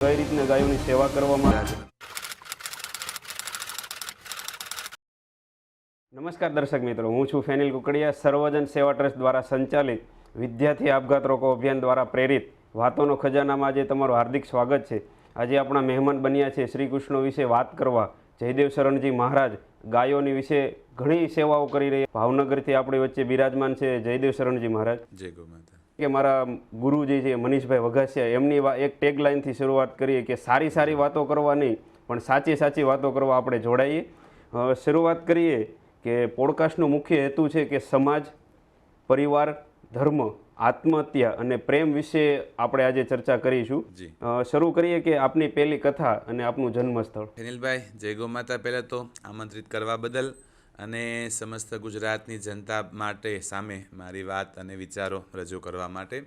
કઈ રીતના ગાયોની સેવા કરવામાં આવે છે। નમસ્કાર દર્શક મિત્રો, હું છું ફેનિલ કુકડિયા। સર્વજન સેવા ટ્રસ્ટ દ્વારા સંચાલિત વિદ્યાર્થી આપઘાત રોકો અભિયાન દ્વારા પ્રેરિત વાતોનો ખજાનામાં આજે તમારું હાર્દિક સ્વાગત છે। આજે આપણા મહેમાન બન્યા છે શ્રી કૃષ્ણ વિશે વાત કરવા જયદેવ શરણજી મહારાજ। ગાયોની વિશે ઘણી સેવાઓ કરી રહ્યા ભાવનગરથી આપણી વચ્ચે બિરાજમાન છે જયદેવ શરણજી મહારાજ। જય ગૌ માતા। કે મારા ગુરુજી છે મનીષભાઈ વઘાસિયા, એમની એક ટેગલાઇનથી શરૂઆત કરીએ કે સારી સારી વાતો કરવા નહીં પણ સાચી સાચી વાતો કરવા આપણે જોડાઈએ। શરૂઆત કરીએ કે પોડકાસ્ટનો મુખ્ય હેતુ છે કે સમાજ, પરિવાર, ધર્મ, આત્મહત્યા અને પ્રેમ વિશે આપણે આજે ચર્ચા કરીશું। શરૂ કરીએ કે આપની પહેલી કથા અને આપનું જન્મસ્થળ। ફેનિલભાઈ, જય ગૌ માતા। પહેલાં તો આમંત્રિત કરવા બદલ અને સમસ્ત ગુજરાતની જનતા માટે સામે મારી વાત અને વિચારો રજૂ કરવા માટે।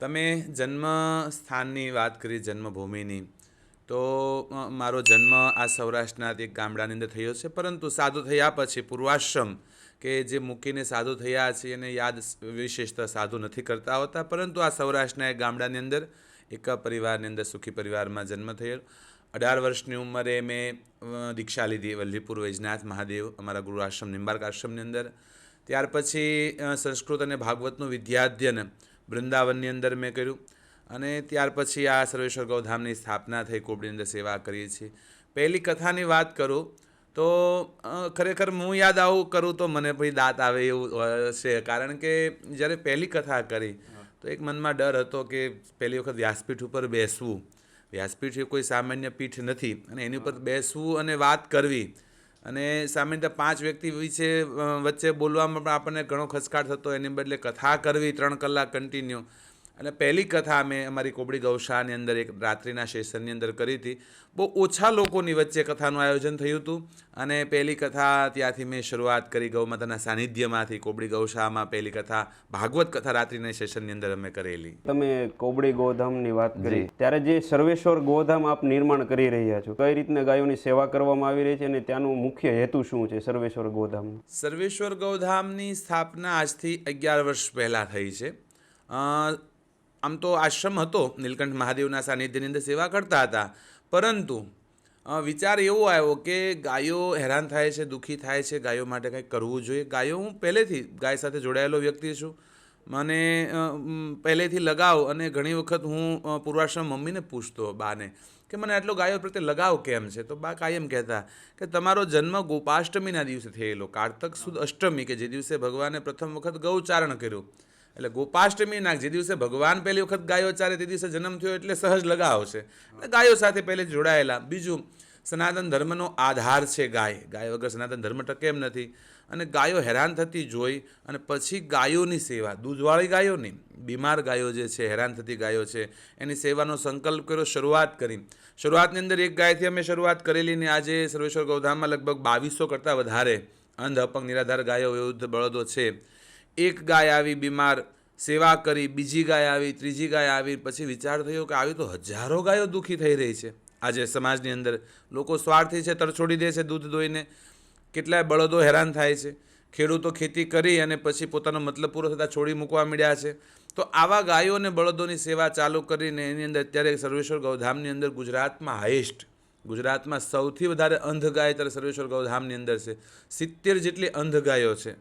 તમે જન્મ સ્થાનની વાત કરી, જન્મભૂમિની, તો મારો જન્મ આ સૌરાષ્ટ્રના એક ગામડાની અંદર થયો છે, પરંતુ સાધુ થયા પછી પૂર્વાશ્રમ કે જે મૂકીને સાધુ થયા છે એને યાદ વિશેષતા સાધુ નથી કરતા હોતા, પરંતુ આ સૌરાષ્ટ્રના એક ગામડાની અંદર એક પરિવારની અંદર સુખી પરિવારમાં જન્મ થયેલ। 18 વર્ષની ઉંમરે મેં દીક્ષા લીધી વલ્લીપુર વૈજનાથ મહાદેવ અમારા ગુરુ આશ્રમ નિંબાર્ક આશ્રમની અંદર। ત્યાર પછી સંસ્કૃત અને ભાગવતનું વિદ્યાધ્યન વૃંદાવનની અંદર મેં કર્યું અને ત્યાર પછી આ સર્વેશ્વર ગૌધામની સ્થાપના થઈ, કોબડીની અંદર સેવા કરીએ છીએ। પહેલી કથાની વાત કરું તો ખરેખર હું યાદ આવું કરું તો મને ભાઈ દાંત આવે એવું છે, કારણ કે જ્યારે પહેલી કથા કરી તો એક મનમાં ડર હતો કે પહેલી વખત વ્યાસપીઠ ઉપર બેસવું। વ્યાસપીઠ એ કોઈ સામાન્ય પીઠ નથી અને એની ઉપર બેસવું અને વાત કરવી અને સામાન્ય 5 વ્યક્તિ વિશે વચ્ચે બોલવામાં પણ આપણને ઘણો ખચકાટ થતો, એની બદલે કથા કરવી 3 કલાક કન્ટિન્યુ। અને પહેલી કથા મેં અમારી કોબડી ગૌશાળાની અંદર એક રાત્રિના સેશનની અંદર કરી હતી। બહુ ઓછા લોકોની વચ્ચે કથાનું આયોજન થયું હતું અને પહેલી કથા ત્યાંથી મેં શરૂઆત કરી ગૌ માતાના સાનિધ્યમાંથી। કોબડી ગૌશાળામાં પહેલી કથા ભાગવત કથા રાત્રિના સેશનની અંદર અમે કરેલી। તમે કોબડી ગોધામની વાત કરી ત્યારે જે સર્વેશ્વર ગોધામ આપ નિર્માણ કરી રહ્યા છો, કઈ રીતના ગાયોની સેવા કરવામાં આવી રહી છે અને ત્યાંનું મુખ્ય હેતુ શું છે સર્વેશ્વર ગોધામ? સર્વેશ્વર ગૌધામની સ્થાપના આજથી 11 વર્ષ પહેલાં થઈ છે। આમ તો આશ્રમ હતો, નીલકંઠ મહાદેવના સાનિધ્યની અંદર સેવા કરતા હતા, પરંતુ વિચાર એવો આવ્યો કે ગાયો હેરાન થાય છે, દુઃખી થાય છે, ગાયો માટે કંઈક કરવું જોઈએ। ગાયો, હું પહેલેથી ગાય સાથે જોડાયેલો વ્યક્તિ છું, મને પહેલેથી લગાવ, અને ઘણી વખત હું પૂર્વાશ્રમ મમ્મીને પૂછતો, બાને, કે મને આટલો ગાયો પ્રત્યે લગાવ કેમ છે? તો બા કાયમ કહેતા કે તમારો જન્મ ગોપાષ્ટમીના દિવસે થયેલો, કારતક સુદ અષ્ટમી, કે જે દિવસે ભગવાને પ્રથમ વખત ગૌચારણ કર્યું, એટલે ગોપાષ્ટમીના જે દિવસે ભગવાન પહેલી વખત ગાયો ચારે તે દિવસે જન્મ થયો, એટલે સહજ લગાવ છે, એટલે ગાયો સાથે પહેલેથી જોડાયેલા। બીજું, સનાતન ધર્મનો આધાર છે ગાય, ગાય વગર સનાતન ધર્મ ટકે એમ નથી, અને ગાયો હેરાન થતી જોઈ અને પછી ગાયોની સેવા, દૂધવાળી ગાયો નહીં, બીમાર ગાયો જે છે, હેરાન થતી ગાયો છે, એની સેવાનો સંકલ્પ કર્યો, શરૂઆત કરી। શરૂઆતની અંદર એક ગાયથી અમે શરૂઆત કરેલી ને આજે સર્વેશ્વર ગૌધામમાં લગભગ 2200 કરતાં વધારે અંધ અપંગ નિરાધાર ગાયો, વયોવૃદ્ધ બળદો છે। એક ગાય આવી બીમાર, સેવા કરી, બીજી ગાય આવી, ત્રીજી ગાય આવી, પછી વિચાર થયો કે આવી તો હજારો ગાયો દુઃખી થઈ રહી છે આજે સમાજની અંદર। લોકો સ્વાર્થી છે, તરછોડી દે છે દૂધ દોઈને, કેટલાય બળદો હેરાન થાય છે, ખેડૂતો ખેતી કરી અને પછી પોતાનો મતલબ પૂરો થતાં છોડી મૂકવા મળ્યા છે। તો આવા ગાયો અને બળદોની સેવા ચાલુ કરીને એની અંદર અત્યારે સર્વેશ્વર ગૌધામની અંદર ગુજરાતમાં હાઈએસ્ટ, ગુજરાતમાં સૌથી વધારે અંધ ગાય અત્યારે સર્વેશ્વર ગૌધામની અંદર છે। 70 જેટલી અંધ ગાયો છે,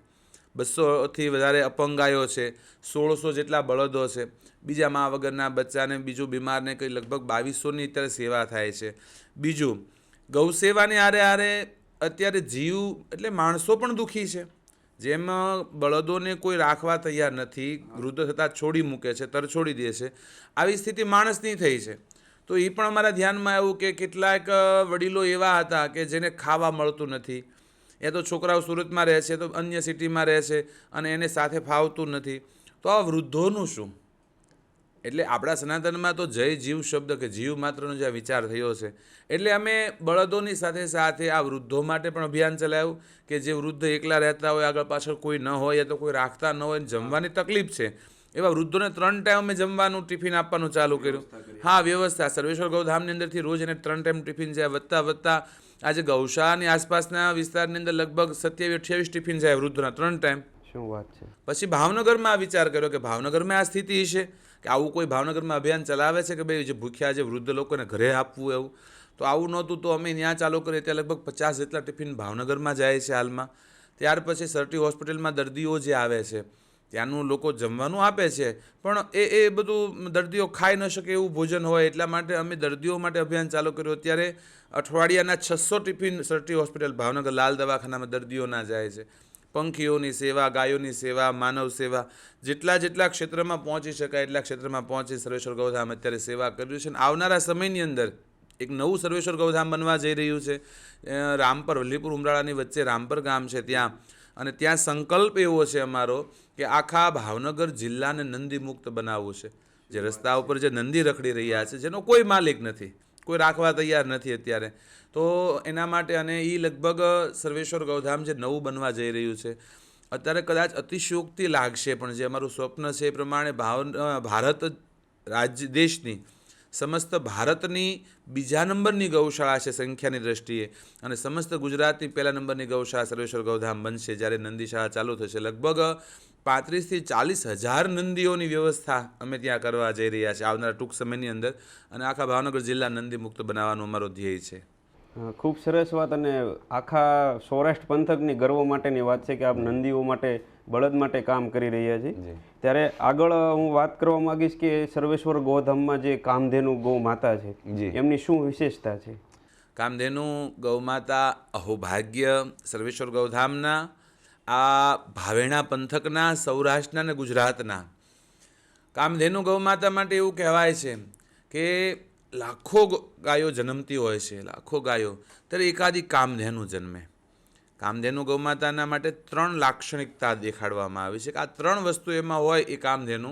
200થી વધારે અપંગ ગાયો છે, 1600 જેટલા બળદો છે, બીજા મા વગરના બચ્ચાને, બીજું બીમારને કંઈ લગભગ 2200ની અત્યારે સેવા થાય છે। બીજું, ગૌ સેવાની આરે આરે અત્યારે જીવ એટલે માણસો પણ દુઃખી છે, જેમ બળદોને કોઈ રાખવા તૈયાર નથી, વૃદ્ધ થતાં છોડી મૂકે છે, તરછોડી દે છે, આવી સ્થિતિ માણસની થઈ છે। તો એ પણ અમારા ધ્યાનમાં આવ્યું કે કેટલાક વડીલો એવા હતા કે જેને ખાવા મળતું નથી, એ તો છોકરાઓ સુરતમાં રહે છે, તો અન્ય સિટીમાં રહે છે અને એને સાથે ફાવતું નથી, તો આ વૃદ્ધોનું શું? એટલે આપણા સનાતનમાં તો જય જીવ શબ્દ, કે જીવ માત્રનો જે વિચાર થયો છે, એટલે અમે બળદોની સાથે સાથે આ વૃદ્ધો માટે પણ અભિયાન ચલાવ્યું કે જે વૃદ્ધ એકલા રહેતા હોય, આગળ પાછળ કોઈ ન હોય, યા તો કોઈ રાખતા ન હોય, જમવાની તકલીફ છે, એવા વૃદ્ધોને 3 ટાઈમ અમે જમવાનું ટિફિન આપવાનું ચાલુ કર્યું। હા, વ્યવસ્થા સર્વેશ્વર ગૌધામની અંદરથી રોજ એને 3 ટાઈમ ટિફિન જાય, વધતા આજે ગૌશાળાની આસપાસના વિસ્તારની અંદર લગભગ 27-28 ટિફિન જાય વૃદ્ધના 3 ટાઈમ। શું વાત છે! પછી ભાવનગરમાં વિચાર કર્યો કે ભાવનગરમાં આ સ્થિતિ છે કે આવું કોઈ ભાવનગરમાં અભિયાન ચલાવે છે કે ભાઈ જે ભૂખ્યા જે વૃદ્ધ લોકોને ઘરે આપવું એવું? તો આવું નહોતું. તો અમે ત્યાં ચાલુ કરીએ ત્યાં લગભગ 50 જેટલા ટિફિન ભાવનગરમાં જાય છે હાલમાં. ત્યાર પછી સરટી હોસ્પિટલમાં દર્દીઓ જે આવે છે ત્યાંનું લોકો જમવાનું આપે છે, પણ એ બધું દર્દીઓ ખાઈ ન શકે એવું ભોજન હોય, એટલા માટે અમે દર્દીઓ માટે અભિયાન ચાલુ કર્યું. અત્યારે અઠવાડિયાના 600 ટિફિન સરટી હોસ્પિટલ ભાવનગર લાલ દવાખાનામાં દર્દીઓના જાય છે. પંખીઓની સેવા, ગાયોની સેવા, માનવ સેવા, જેટલા ક્ષેત્રમાં પહોંચી શકાય એટલા ક્ષેત્રમાં પહોંચી સર્વેશ્વર ગૌધામ અત્યારે સેવા કર્યું છે. અને આવનારા સમયની અંદર એક નવું સર્વેશ્વર ગૌધામ બનવા જઈ રહ્યું છે. રામપર, વલ્લીપુર ઉમરાળાની વચ્ચે રામપર ગામ છે ત્યાં, અને ત્યાં સંકલ્પ એવો છે અમારો કે આખા ભાવનગર જિલ્લાને નંદી મુક્ત બનાવવું છે. જે રસ્તા ઉપર જે નંદી રખડી રહ્યા છે જેનો કોઈ માલિક નથી, કોઈ રાખવા તૈયાર નથી અત્યારે, તો એના માટે, અને એ લગભગ સર્વેશ્વર ગૌધામ જે નવું બનવા જઈ રહ્યું છે અત્યારે, કદાચ અતિશયોક્તિ લાગશે પણ જે અમારું સ્વપ્ન છે એ પ્રમાણે ભારત રાજ્ય દેશની સમસ્ત ભારતની બીજા નંબરની ગૌશાળા છે સંખ્યાની દ્રષ્ટિએ, અને સમસ્ત ગુજરાતની પહેલા નંબરની ગૌશાળા સર્વેશ્વર ગૌધામ બનશે જ્યારે નંદીશાળા ચાલુ થશે. લગભગ 35 થી 40 હજાર નંદીઓની વ્યવસ્થા અમે ત્યાં કરવા જઈ રહ્યા છીએ આવનારા ટૂંક સમયની અંદર, અને આખા ભાવનગર જિલ્લા નંદી મુક્ત બનાવવાનો અમારો ધ્યેય છે. ખૂબ સરસ વાત, અને આખા સૌરાષ્ટ્ર પંથકની ગર્વ માટેની વાત છે કે આપ નંદીઓ માટે, બળદ માટે કામ કરી રહ્યા છે. ત્યારે આગળ હું વાત કરવા માંગીશ કે સર્વેશ્વર ગૌધામમાં જે કામધેનુ ગૌ માતા છે એમની શું વિશેષતા છે? કામધેનુ ગૌમાતા અહોભાગ્ય સર્વેશ્વર ગૌધામના આ ભાવેણા પંથકના, સૌરાષ્ટ્રના અને ગુજરાતના કામધેનુ ગૌમાતા માટે એવું કહેવાય છે કે લાખો ગાયો જન્મતી હોય છે, લાખો ગાયો, ત્યારે એકાદી કામધેનુ જન્મે. કામધેનુ ગૌમાતાના માટે 3 લાક્ષણિકતા દેખાડવામાં આવી છે કે આ 3 વસ્તુ એમાં હોય એ કામધેનુ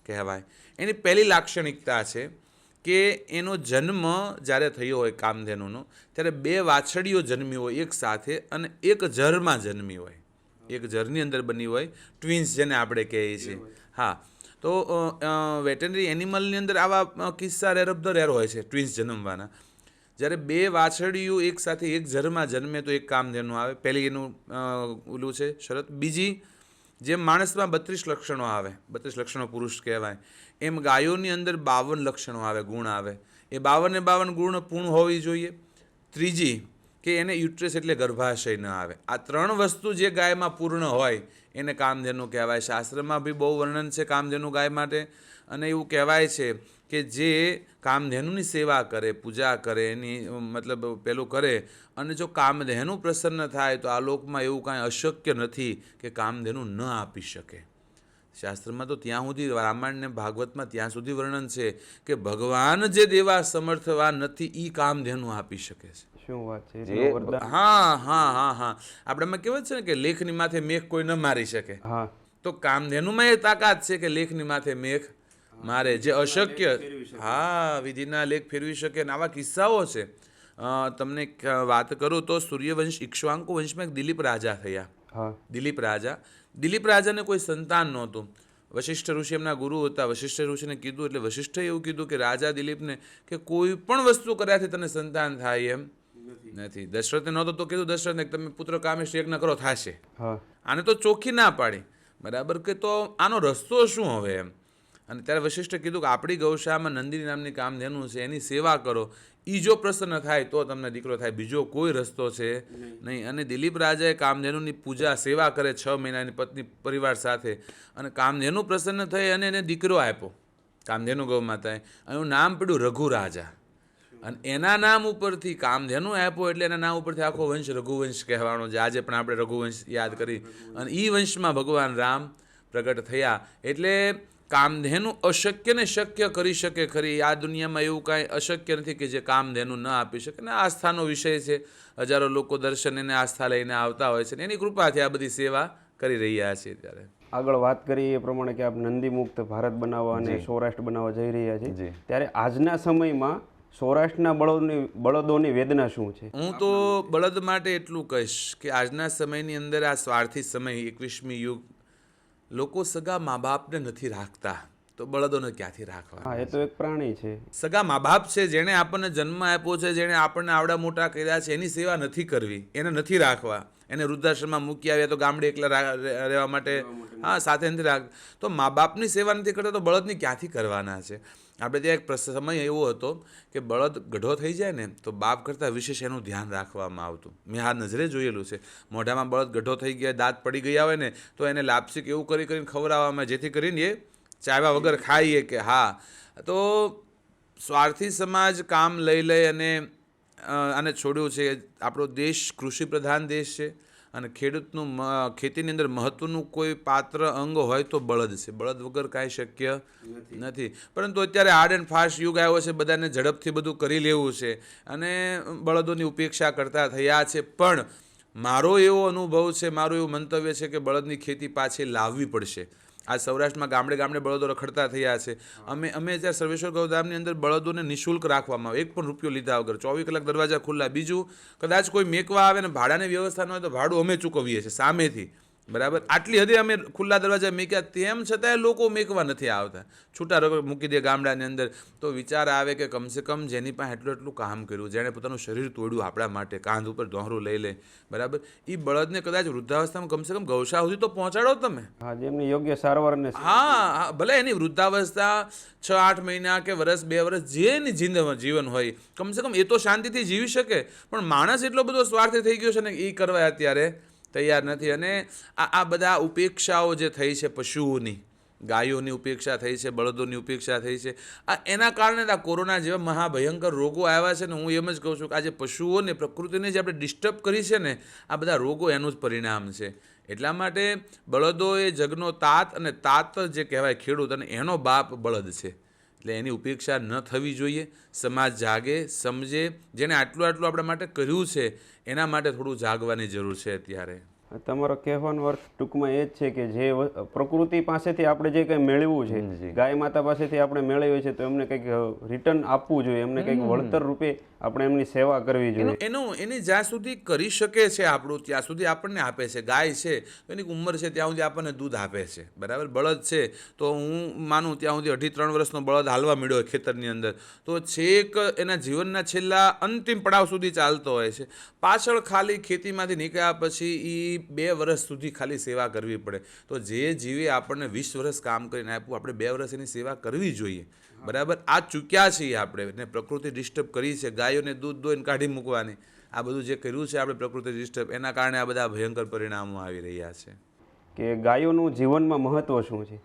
કહેવાય. એની પહેલી લાક્ષણિકતા છે કે એનો જન્મ જ્યારે થયો હોય કામધેનુનો ત્યારે 2 વાછડીઓ જન્મી હોય એક સાથે, અને એક જરમાં જન્મી હોય, એક જરની અંદર બની હોય, ટ્વિન્સ જેને આપણે કહીએ છીએ. હા, તો વેટરનરી એનિમલની અંદર આવા કિસ્સા રેર ઓફ ધ રેર હોય છે ટ્વિન્સ જન્મવાના. જ્યારે 2 વાછડીઓ એક સાથે એક જરમાં જન્મે તો એક કામધેનુ આવે. પહેલી એનું ઓલું છે શરત. બીજી, જેમ માણસમાં 32 લક્ષણો આવે, 32 લક્ષણો પુરુષ કહેવાય, એમ ગાયોની અંદર 52 લક્ષણો આવે, ગુણ આવે. એ 52 ગુણ પૂર્ણ હોવી જોઈએ. ત્રીજી, કે એને યુટ્રસ એટલે ગર્ભાશય ન આવે. આ 3 વસ્તુ જે ગાયમાં પૂર્ણ હોય એને કામધેનુ કહેવાય. શાસ્ત્રમાં બી બહુ વર્ણન છે કામધેનુ ગાય માટે, અને એવું કહેવાય છે કે જે કામધેનુની સેવા કરે, પૂજા કરે, એની મતલબ પેલું કરે, અને જો કામધેનુ પ્રસન્ન થાય તો આ લોકમાં એવું કાંઈ અશક્ય નથી કે કામધેનુ ન આપી શકે. શાસ્ત્રમાં તો ત્યાં સુધી, રામાયણ ને ભાગવતમાં ત્યાં સુધી વર્ણન છે કે ભગવાન જે દેવા સમર્થવાન નથી એ કામધેનુ આપી શકે છે. શું વાત છે! હા હા હા હા, આપણામાં કહેવાય છે ને કે લેખની માથે મેઘ કોઈ ન મારી શકે. હા, તો કામધેનુમાં એ તાકાત છે કે લેખની માથે મેઘ મારે, જે અશક્ય, હા, વિધિના લેખ ફેરવી શકે. અને આવા કિસ્સાઓ છે. તમને વાત કરું તો સૂર્યવંશ ઇક્ષ્વાકુ વંશમાં એક દિલીપ રાજા થયા. હા, દિલીપ રાજાને કોઈ સંતાન નહોતું. વશિષ્ઠ ઋષિ એમના ગુરુ હતા. વશિષ્ઠ ઋષિને કીધું એટલે વશિષ્ઠે એવું કીધું કે રાજા દિલીપને કે કોઈ પણ વસ્તુ કર્યાથી તને સંતાન થાય એમ નથી. દશરથને નહોતું તો કીધું દશરથને તમે પુત્ર કામેશ યજ્ઞ કરો, થશે. આને તો ચોખ્ખી ના પાડી, બરાબર, કે તો આનો રસ્તો શું હવે એમ. અને ત્યારે વશિષ્ઠે કીધું કે આપણી ગૌશાળામાં નંદિની નામની કામધેનુ છે, એની સેવા કરો, એ જો પ્રસન્ન થાય તો તમને દીકરો થાય, બીજો કોઈ રસ્તો છે નહીં. અને દિલીપ રાજાએ કામધેનુની પૂજા, સેવા કરે 6 મહિનાની પત્ની પરિવાર સાથે, અને કામધેનુ પ્રસન્ન થઈ અને એને દીકરો આપ્યો કામધેનુ ગૌમાતાએ. એનું નામ પડ્યું રઘુરાજા. અને એના નામ ઉપરથી કામધેનુ આપ્યો એટલે એના નામ ઉપરથી આખો વંશ રઘુવંશ કહેવાનો છે. આજે પણ આપણે રઘુવંશ યાદ કરી, અને એ વંશમાં ભગવાન રામ પ્રગટ થયા. એટલે કામધેનુ અશક્યને શક્ય કરી શકે ખરી. આ દુનિયામાં એવું કાંઈ અશક્ય નથી કે જે કામધેનુ ન આપી શકે. ને આસ્થાનો વિષય છે, હજારો લોકો દર્શન એને આસ્થા લઈને આવતા હોય છે, ને એની કૃપાથી આ બધી સેવા કરી રહ્યા છે. ત્યારે આગળ વાત કરી એ પ્રમાણે કે આપ નંદી મુક્ત ભારત બનાવવા અને સૌરાષ્ટ્ર બનાવવા જઈ રહ્યા છે, ત્યારે આજના સમયમાં સૌરાષ્ટ્રના બળદોની વેદના શું છે? હું તો બળદ માટે એટલું કહીશ કે આજના સમયની અંદર આ સ્વાર્થી સમય, 21મી યુગ, લોકો સગા મા બાપને નથી રાખતા તો બળદોને ક્યાંથી રાખવા? હા, એ તો એક પ્રાણી છે. સગા મા બાપ છે, જેણે આપણને જન્મ આપ્યો છે, જેણે આપણને આવડા મોટા કર્યા છે, એની સેવા નથી કરવી, એને નથી રાખવા, એને વૃદ્ધાશ્રમમાં મૂકી આવ્યા તો ગામડે એકલા રહેવા માટે હા સાથે નથી રાખ, તો મા બાપની સેવા નથી કરતા તો બળદની ક્યાંથી કરવાના છે. આપણે ત્યાં એક સમય એવો હતો કે બળદ ગઢો થઈ જાય ને તો બાપ કરતાં વિશેષ એનું ધ્યાન રાખવામાં આવતું. મેં આ નજરે જોયેલું છે. મોઢામાં બળદ ગઢો થઈ ગયા, દાંત પડી ગયા હોય ને તો એને લાપસી એવું કરીને ખવડાવવામાં, જેથી કરીને એ ચાવ્યા વગર ખાઈએ કે હા. તો સ્વાર્થી સમાજ કામ લઈ અને આને છોડ્યું છે. આપણો દેશ કૃષિ પ્રધાન દેશ છે અને ખેડૂતનું ખેતીની અંદર મહત્ત્વનું કોઈ પાત્ર અંગ હોય તો બળદ છે. બળદ વગર કાંઈ શક્ય નથી. પરંતુ અત્યારે હાર્ડ એન્ડ ફાસ્ટ યુગ આવ્યો છે, બધાને ઝડપથી બધું કરી લેવું છે અને બળદોની ઉપેક્ષા કરતા થયા છે. પણ મારો એવો અનુભવ છે, મારું એવું મંતવ્ય છે કે બળદની ખેતી પાછી લાવવી પડશે. આ સૌરાષ્ટ્રમાં ગામડે ગામડે બળદો રખડતા થયા છે. અમે અત્યારે સર્વેશ્વર ગૌધામની અંદર બળદોને નિઃશુલ્ક રાખવામાં આવે, 1 પણ રૂપિયો લીધા વગર, 24 કલાક દરવાજા ખુલ્લા. બીજું, કદાચ કોઈ મેકવા આવે ને ભાડાની વ્યવસ્થા ન હોય તો ભાડું અમે ચૂકવીએ છીએ સામેથી, બરાબર. આટલી હદે અમે ખુલ્લા દરવાજા મેક્યા, તેમ છતાંય લોકો મેકવા નથી આવતા, છૂટા મૂકી દે ગામડાની અંદર. તો વિચાર આવે કે કમસે કમ જેની પાસે એટલું કામ કર્યું, જેણે પોતાનું શરીર તોડ્યું આપણા માટે, કાંધ ઉપર દોહરું લઈ લે, બરાબર, એ બળદને કદાચ વૃદ્ધાવસ્થામાં કમસે કમ ગૌશા સુધી તો પહોંચાડો તમે. હા, જેમની યોગ્ય સારવાર ને હા, ભલે એની વૃદ્ધાવસ્થા 6-8 મહિના કે વર્ષ 2 વર્ષ જે એની જીવન હોય, કમસે કમ એ તો શાંતિથી જીવી શકે. પણ માણસ એટલો બધો સ્વાર્થી થઈ ગયો છે ને એ કરવા અત્યારે તૈયાર નથી. અને આ બધા ઉપેક્ષાઓ જે થઈ છે, પશુઓની, ગાયોની ઉપેક્ષા થઈ છે, બળદોની ઉપેક્ષા થઈ છે, આ એના કારણે આ કોરોના જેવા મહાભયંકર રોગો આવ્યા છે ને. હું એમ જ કહું છું કે આજે પશુઓને, પ્રકૃતિને જે આપણે ડિસ્ટર્બ કરી છે ને, આ બધા રોગો એનું જ પરિણામ છે. એટલા માટે બળદો એ જગનો તાત, અને તાત જે કહેવાય ખેડૂત, અને એનો બાપ બળદ છે. એટલે એની ઉપેક્ષા ન થવી જોઈએ. સમાજ જાગે, સમજે, જેણે આટલું આપણા માટે કર્યું છે એના માટે થોડું જાગવાની જરૂર છે અત્યારે. તમારો કહેવાનો અર્થ ટૂંકમાં એ જ છે કે જે પ્રકૃતિ પાસેથી આપણે જે કંઈ મેળવ્યું છે, ગાય માતા પાસેથી આપણે મેળવ્યું છે, તો એમને કંઈક રિટર્ન આપવું જોઈએ, એમને કંઈક વળતર રૂપે આપણે એમની સેવા કરવી જોઈએ. એની જ્યાં સુધી કરી શકે છે આપણું, ત્યાં સુધી આપણને આપે છે. ગાય છે તો એની ઉંમર છે ત્યાં સુધી આપણને દૂધ આપે છે, બરાબર. બળદ છે તો હું માનું ત્યાં સુધી 2.5-3 વર્ષનો બળદ હાલવા મળ્યો હોય ખેતરની અંદર, તો છેક એના જીવનના છેલ્લા અંતિમ પડાવ સુધી ચાલતો હોય છે. પાછળ ખાલી ખેતીમાંથી નીકળ્યા પછી એ 2 વર્ષ સુધી ખાલી સેવા કરવી પડે. તો જે જીવે આપણને 20 વર્ષ કામ કરીને આપ્યું, આપણે 2 વર્ષ એની સેવા કરવી જોઈએ, બરાબર. આ ચૂક્યા છીએ આપણે, ને પ્રકૃતિ ડિસ્ટર્બ કરી છે. ગાયોને દૂધ દોઈને કાઢી મૂકવાની, આ બધું જે કર્યું છે આપણે પ્રકૃતિ ડિસ્ટર્બ, એના કારણે આ બધા ભયંકર પરિણામો આવી રહ્યા છે. કે ગાયોનું જીવનમાં મહત્વ શું છે?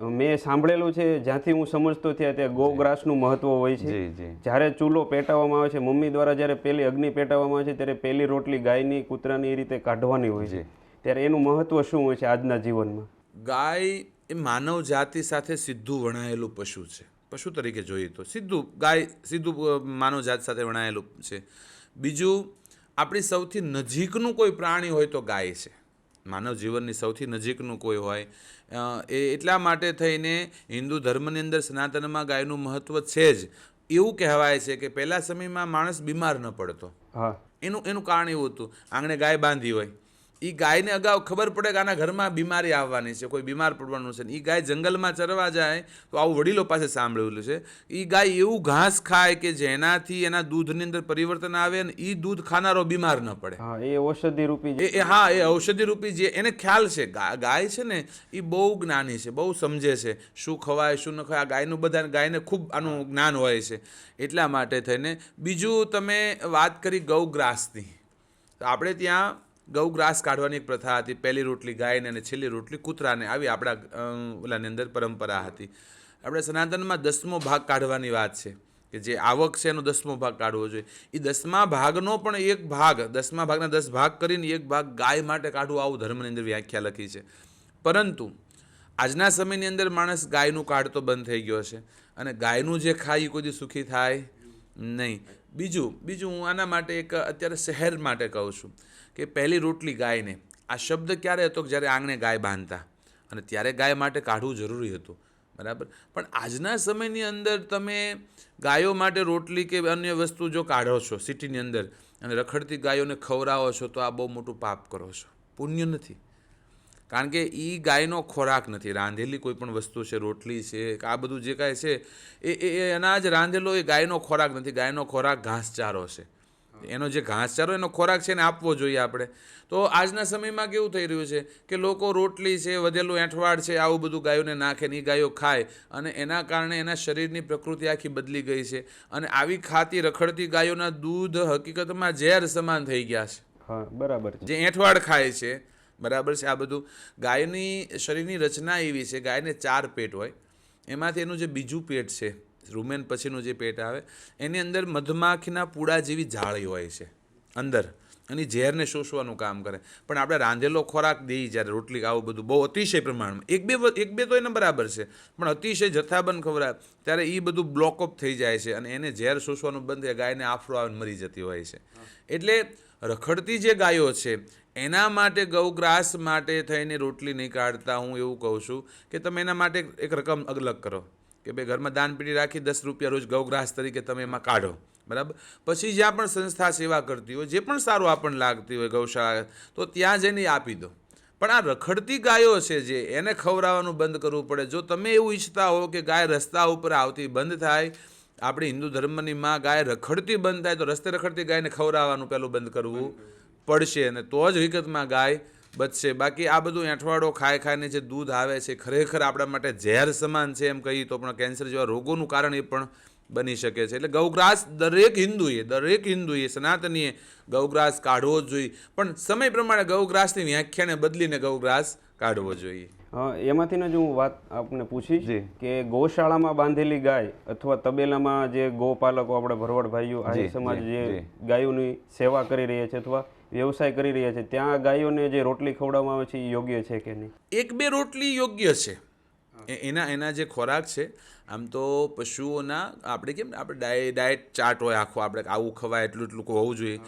મેં સાંભળેલું છે, જ્યાંથી હું સમજતો થયા ત્યાં ગૌગ્રાસનું મહત્વ હોય છે. જ્યારે ચૂલો પેટાવવામાં આવે છે, મમ્મી દ્વારા જ્યારે પહેલી અગ્નિ પેટાવવામાં આવે છે, ત્યારે પહેલી રોટલી ગાયની, કૂતરાની એ રીતે કાઢવાની હોય છે. ત્યારે એનું મહત્વ શું હોય છે આજના જીવનમાં? ગાય એ માનવ જાતિ સાથે સીધું વણાયેલું પશુ છે. પશુ તરીકે જોઈએ તો ગાય સીધું માનવ જાત સાથે વણાયેલું છે. બીજું, આપણી સૌથી નજીકનું કોઈ પ્રાણી હોય તો ગાય છે. માનવ જીવનની સૌથી નજીકનું કોઈ હોય, એ એટલા માટે થઈને હિન્દુ ધર્મની અંદર સનાતનમાં ગાયનું મહત્વ છે જ. એવું કહેવાય છે કે પહેલા સમયમાં માણસ બીમાર ન પડતો. હા, એનું કારણ એવું હતું, આંગણે ગાય બાંધી હોય, એ ગાયને અગાઉ ખબર પડે કે આના ઘરમાં બીમારી આવવાની છે, કોઈ બીમાર પડવાનું છે. એ ગાય જંગલમાં ચરવા જાય તો આવું વડીલો પાસે સાંભળેલું છે, એ ગાય એવું ઘાસ ખાય કે જેનાથી એના દૂધની અંદર પરિવર્તન આવે અને એ દૂધ ખાનારો બીમાર ન પડે. હા, એ ઔષધિ રૂપી, હા, એ ઔષધિ રૂપી જે એને ખ્યાલ છે. ગાય છે ને એ બહુ જ્ઞાની છે, બહુ સમજે છે શું ખવાય શું ન ખવાય. આ ગાયનું બધા ગાયને ખૂબ આનું જ્ઞાન હોય છે. એટલા માટે થઈને. બીજું, તમે વાત કરી ગૌગ્રાસની, તો આપણે ત્યાં ગૌગ્રાસ કાઢવાની એક પ્રથા હતી. પહેલી રોટલી ગાયને અને છેલ્લી રોટલી કૂતરાને, આવી આપણા ઓલાની અંદર પરંપરા હતી. આપણે સનાતનમાં 10મો ભાગ કાઢવાની વાત છે, કે જે આવક છે એનો 10મો ભાગ કાઢવો જોઈએ. એ 10મા ભાગનો પણ એક ભાગ, 10મા ભાગના 10 ભાગ કરીને એક ભાગ ગાય માટે કાઢવું, આવું ધર્મની અંદર વ્યાખ્યા લખી છે. પરંતુ આજના સમયની અંદર માણસ ગાયનું કાઢતો બંધ થઈ ગયો છે, અને ગાયનું જે ખાય એ કોઈ દી સુખી થાય નહીં. બીજું હું આના માટે એક અત્યારે શહેર માટે કહું છું કે પહેલી રોટલી ગાયને, આ શબ્દ ક્યારે હતો? જ્યારે આંગણે ગાય બાંધતા, અને ત્યારે ગાય માટે કાઢવું જરૂરી હતું, બરાબર. પણ આજના સમયની અંદર તમે ગાયો માટે રોટલી કે અન્ય વસ્તુ જો કાઢો છો સિટીની અંદર અને રખડતી ગાયોને ખવડાવો છો, તો આ બહુ મોટું પાપ કરો છો, પુણ્ય નથી. કારણ કે એ ગાયનો ખોરાક નથી. રાંધેલી કોઈ પણ વસ્તુ છે, રોટલી છે, આ બધું જે કાંઈ છે એ અનાજ રાંધેલો એ ગાયનો ખોરાક નથી. ગાયનો ખોરાક ઘાસચારો છે. એનો જે ઘાસચારો એનો ખોરાક છે એને આપવો જોઈએ આપણે. તો આજના સમયમાં કેવું થઈ રહ્યું છે કે લોકો રોટલી છે, વધેલું એંઠવાડ છે, આવું બધું ગાયોને નાખે ને એ ગાયો ખાય અને એના કારણે એના શરીરની પ્રકૃતિ આખી બદલી ગઈ છે અને આવી ખાતી રખડતી ગાયોના દૂધ હકીકતમાં ઝેર સમાન થઈ ગયા છે. હા, બરાબર છે. જે એંઠવાડ ખાય છે, બરાબર છે. આ બધું ગાયની શરીરની રચના એવી છે, ગાયને 4 પેટ હોય, એમાંથી એનું જે બીજું પેટ છે, રૂમેન પછીનું જે પેટ આવે, એની અંદર મધમાખીના પૂડા જેવી જાળી હોય છે અંદર, અને ઝેરને શોષવાનું કામ કરે. પણ આપણે રાંધેલો ખોરાક દઈએ જ્યારે રોટલી આવું બધું બહુ અતિશય પ્રમાણમાં, એક બે તો એને બરાબર છે, પણ અતિશય જથ્થાબંધ ખવડાવે ત્યારે એ બધું બ્લોકઅપ થઈ જાય છે અને એને ઝેર શોષવાનું બંધ થાય, ગાયને આફરો આવીને મરી જતી હોય છે. એટલે રખડતી જે ગાયો છે એના માટે ગૌગ્રાસ માટે થઈને રોટલી નહીં કાઢતા. હું એવું કહું છું કે તમે એના માટે એક રકમ અલગ કરો કે ભાઈ ઘરમાં દાનપેટી રાખી 10 રૂપિયા રોજ ગૌગ્રાસ તરીકે તમે એમાં કાઢો, બરાબર. પછી જ્યાં પણ સંસ્થા સેવા કરતી હોય, જે પણ સારું આપણને લાગતી હોય ગૌશાળા, તો ત્યાં જઈને આપી દો. પણ આ રખડતી ગાયો છે જે એને ખવડાવવાનું બંધ કરવું પડે. જો તમે એવું ઈચ્છતા હો કે ગાય રસ્તા ઉપર આવતી બંધ થાય, આપણી હિન્દુ ધર્મની માં ગાય રખડતી બંધ થાય, તો રસ્તે રખડતી ગાયને ખવડાવવાનું પહેલું બંધ કરવું પડશે અને તો જ હકીકતમાં ગાય બચશે. બાકી આ બધું એંઠવાડો ખાઈ ખાઈને જે દૂધ આવે છે ખરેખર આપણા માટે ઝેર સમાન છે એમ કહીએ તો પણ કેન્સર જેવા રોગોનું કારણ એ પણ બની શકે છે. એટલે ગૌગ્રાસ દરેક હિન્દુએ સનાતનીએ ગૌગ્રાસ કાઢવો જ જોઈએ, પણ સમય પ્રમાણે ગૌગ્રાસની વ્યાખ્યાને બદલીને ગૌગ્રાસ કાઢવો જોઈએ. એમાંથીને જ હું વાત આપને પૂછીશ કે ગૌશાળામાં બાંધેલી ગાય અથવા તબેલામાં જે ગૌપાલકો આપણે ભરવાડ ભાઈઓ આહિર સમાજ જે ગાયોની સેવા કરી રહ્યા છે અથવા વ્યવસાય કરી રહ્યા છે, ત્યાં ગાયોને જે રોટલી ખવડાવવામાં આવે છે એ યોગ્ય છે કે નહીં? 1-2 રોટલી યોગ્ય છે. એના જે ખોરાક છે, આમ તો પશુઓના આપણે કેમ આપણે ડાયટ ચાર્ટ હોય આખો, આપણે આવું ખવાય એટલું એટલું હોવું જોઈએ,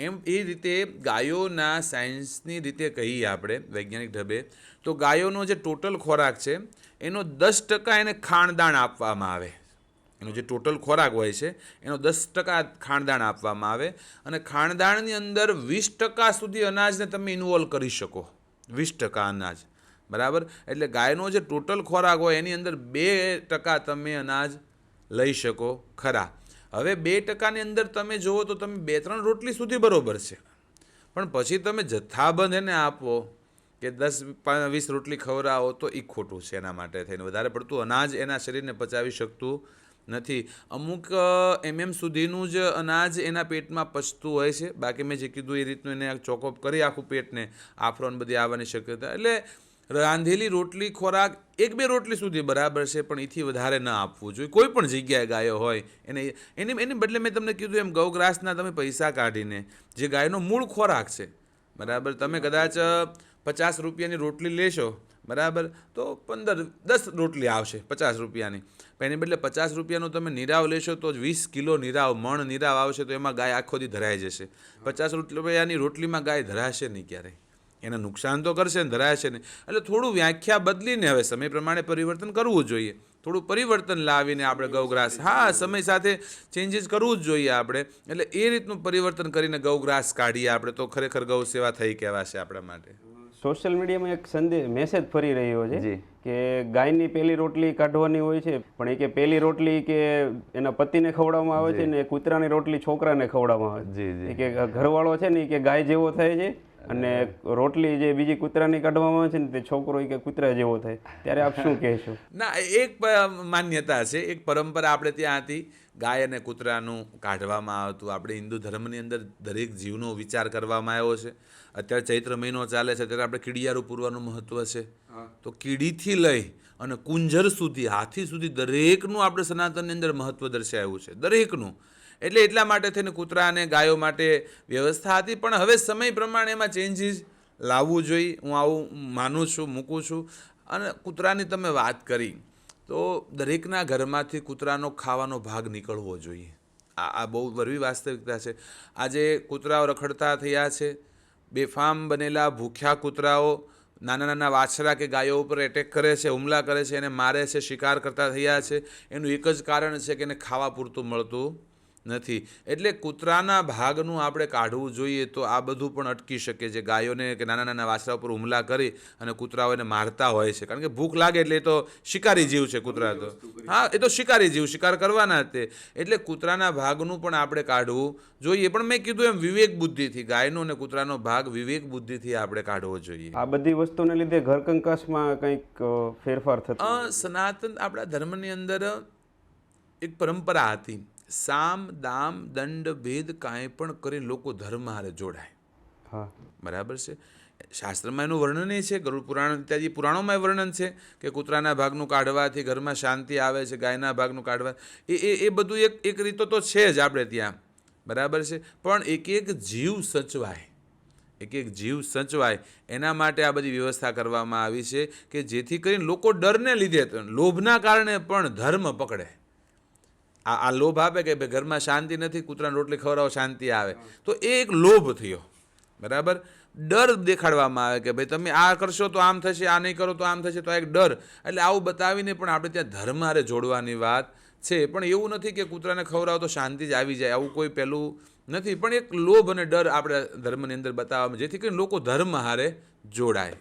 એમ એ રીતે ગાયોના સાયન્સની રીતે કહીએ આપણે વૈજ્ઞાનિક ઢબે, તો ગાયોનો જે ટોટલ ખોરાક છે એનો 10% એને ખાણદાણ આપવામાં આવે. એનો જે ટોટલ ખોરાક હોય છે એનો 10% ખાણદાણ આપવામાં આવે અને ખાણદાણની અંદર 20% સુધી અનાજને તમે ઇન્વોલ્વ કરી શકો. 20% અનાજ, બરાબર. એટલે ગાયનો જે ટોટલ ખોરાક હોય એની અંદર 2% તમે અનાજ લઈ શકો ખરા. હવે 2%ની અંદર તમે જુઓ તો તમે 2-3 રોટલી સુધી બરોબર છે, પણ પછી તમે જથ્થાબંધ એને આપો કે 10-20 રોટલી ખવડાવો તો એ ખોટું છે. એના માટે થઈને વધારે પડતું અનાજ એના શરીરને પચાવી શકતું નથી. અમુક સુધીનું જ અનાજ એના પેટમાં પચતું હોય છે. બાકી મેં જે કીધું એ રીતનું એને ચોકઅપ કરી આખું પેટને આફરોન બધી આવવાની શક્યતા. એટલે રાંધેલી રોટલી ખોરાક 1-2 રોટલી સુધી બરાબર છે, પણ એથી વધારે ન આપવું જોઈએ. કોઈ પણ જગ્યાએ ગાયો હોય એની બદલે મેં તમને કીધું એમ ગૌગ્રાસના તમે પૈસા કાઢીને જે ગાયનો મૂળ ખોરાક છે, બરાબર, તમે કદાચ 50 રૂપિયાની રોટલી લેશો, બરાબર, તો 10 રોટલી આવશે 50 રૂપિયાની. પણ એની બદલે 50 રૂપિયાનો તમે નિરાવ લેશો તો 20 કિલો મણ નિરાવ આવશે, તો એમાં ગાય આખો દી ધરાઈ જશે. 50 રૂપિયાની રોટલીમાં ગાય ધરાશે નહીં ક્યારેય, એને નુકસાન તો કરશે ને ધરાશે નહીં. એટલે થોડું વ્યાખ્યા બદલીને હવે સમય પ્રમાણે પરિવર્તન કરવું જોઈએ. થોડું પરિવર્તન લાવીને આપણે ગૌગ્રાસ, સમય સાથે ચેન્જીસ કરવું જ જોઈએ આપણે. એટલે એ રીતનું પરિવર્તન કરીને ગૌગ્રાસ કાઢીએ આપણે તો ખરેખર ગૌ સેવા થઈ કહેવાશે આપણા માટે. સોશિયલ મીડિયામાં એક મેસેજ ફરી રહ્યો છે કે ગાયની પહેલી રોટલી કાઢવાની હોય છે, પણ એ કે પહેલી રોટલી કે એના પતિને ખવડાવવામાં આવે છે ને કૂતરાની રોટલી છોકરાને ખવડાવવામાં આવે છે. કે ઘરવાળો છે ને કે ગાય જેવો થાય છે અને રોટલી જે બીજી કૂતરાની કાઢવામાં આવે છે ને તે છોકરો કે કૂતરા જેવો થાય. ત્યારે આપ શું કહેશો? ના, એક માન્યતા છે, એક પરંપરા આપણે ત્યાં હતી, ગાય અને કૂતરાનું કાઢવામાં આવતું. આપણે હિન્દુ ધર્મની અંદર દરેક જીવનો વિચાર કરવામાં આવ્યો છે. અત્યારે ચૈત્ર મહિનો ચાલે છે ત્યારે આપણે કીડિયારું પૂરવાનું મહત્વ છે, તો કીડીથી લઈ અને કુંજર સુધી, હાથી સુધી દરેકનું આપણે સનાતનની અંદર મહત્વ દર્શાવ્યું છે, દરેકનું. એટલે એટલા માટે થઈને કૂતરા અને ગાયો માટે વ્યવસ્થા હતી, પણ હવે સમય પ્રમાણે એમાં ચેન્જીસ લાવવું જોઈએ. હું આવું માનું છું, મૂકું છું. અને કૂતરાની તમે વાત કરી તો દરેકના ઘરમાંથી કૂતરાનો ખાવાનો ભાગ નીકળવો જોઈએ. આ બહુ વરવી વાસ્તવિકતા છે. આજે કૂતરાઓ રખડતા થયા છે, બેફામ બનેલા ભૂખ્યા કૂતરાઓ નાના નાના વાછરા કે ગાયો ઉપર એટેક કરે છે, હુમલા કરે છે, એને મારે છે, શિકાર કરતા થયા છે. એનું એક જ કારણ છે કે એને ખાવા પૂરતું મળતું નથી. એટલે કૂતરાના ભાગનું આપણે કાઢવું જોઈએ તો આ બધું પણ અટકી શકે છે. ગાયોને કે નાના નાના વાછરા ઉપર હુમલા કરી અને કૂતરાઓ એને મારતા હોય છે, કારણ કે ભૂખ લાગે એટલે એ તો શિકારી જીવ છે કૂતરા તો. હા, એ તો શિકારી જીવ, શિકાર કરવાના જ તે. એટલે કૂતરાના ભાગનું પણ આપણે કાઢવું જોઈએ. પણ મેં કીધું એમ વિવેક બુદ્ધિથી, ગાયનો અને કૂતરાનો ભાગ વિવેક બુદ્ધિથી આપણે કાઢવો જોઈએ. આ બધી વસ્તુને લીધે ઘર કંકાસમાં કંઈક ફેરફાર થતો. સનાતન આપણા ધર્મની અંદર એક પરંપરા હતી, સામ દામ દંડ ભેદ કાંઈ પણ કરી લોકો ધર્મ હારે જોડાય. હા, બરાબર છે. શાસ્ત્રમાં એનું વર્ણન છે, ગરુડ પુરાણ ઇત્યાદિ પુરાણોમાં એ વર્ણન છે કે કૂતરાના ભાગનું કાઢવાથી ઘરમાં શાંતિ આવે છે, ગાયના ભાગનું કાઢવા એ બધું એક રીતો તો છે જ આપણે ત્યાં. બરાબર છે. પણ એક જીવ સચવાય, એક જીવ સચવાય એના માટે આ બધી વ્યવસ્થા કરવામાં આવી છે કે જેથી કરીને લોકો ડરને લીધે, લોભના કારણે પણ ધર્મ પકડે. આ લોભ આપે કે ભાઈ ઘરમાં શાંતિ નથી, કૂતરાને રોટલી ખવડાવો શાંતિ આવે, તો એ એક લોભ થયો. બરાબર. ડર દેખાડવામાં આવે કે ભાઈ તમે આ કરશો તો આમ થશે, આ નહીં કરો તો આમ થશે, તો આ એક ડર. એટલે આવું બતાવીને પણ આપણે ત્યાં ધર્મ હારે જોડવાની વાત છે. પણ એવું નથી કે કૂતરાને ખવડાવો તો શાંતિ જ આવી જાય, આવું કોઈ પહેલું નથી. પણ એક લોભ અને ડર આપણે ધર્મની અંદર બતાવવામાં, જેથી કરીને લોકો ધર્મ હારે જોડાય.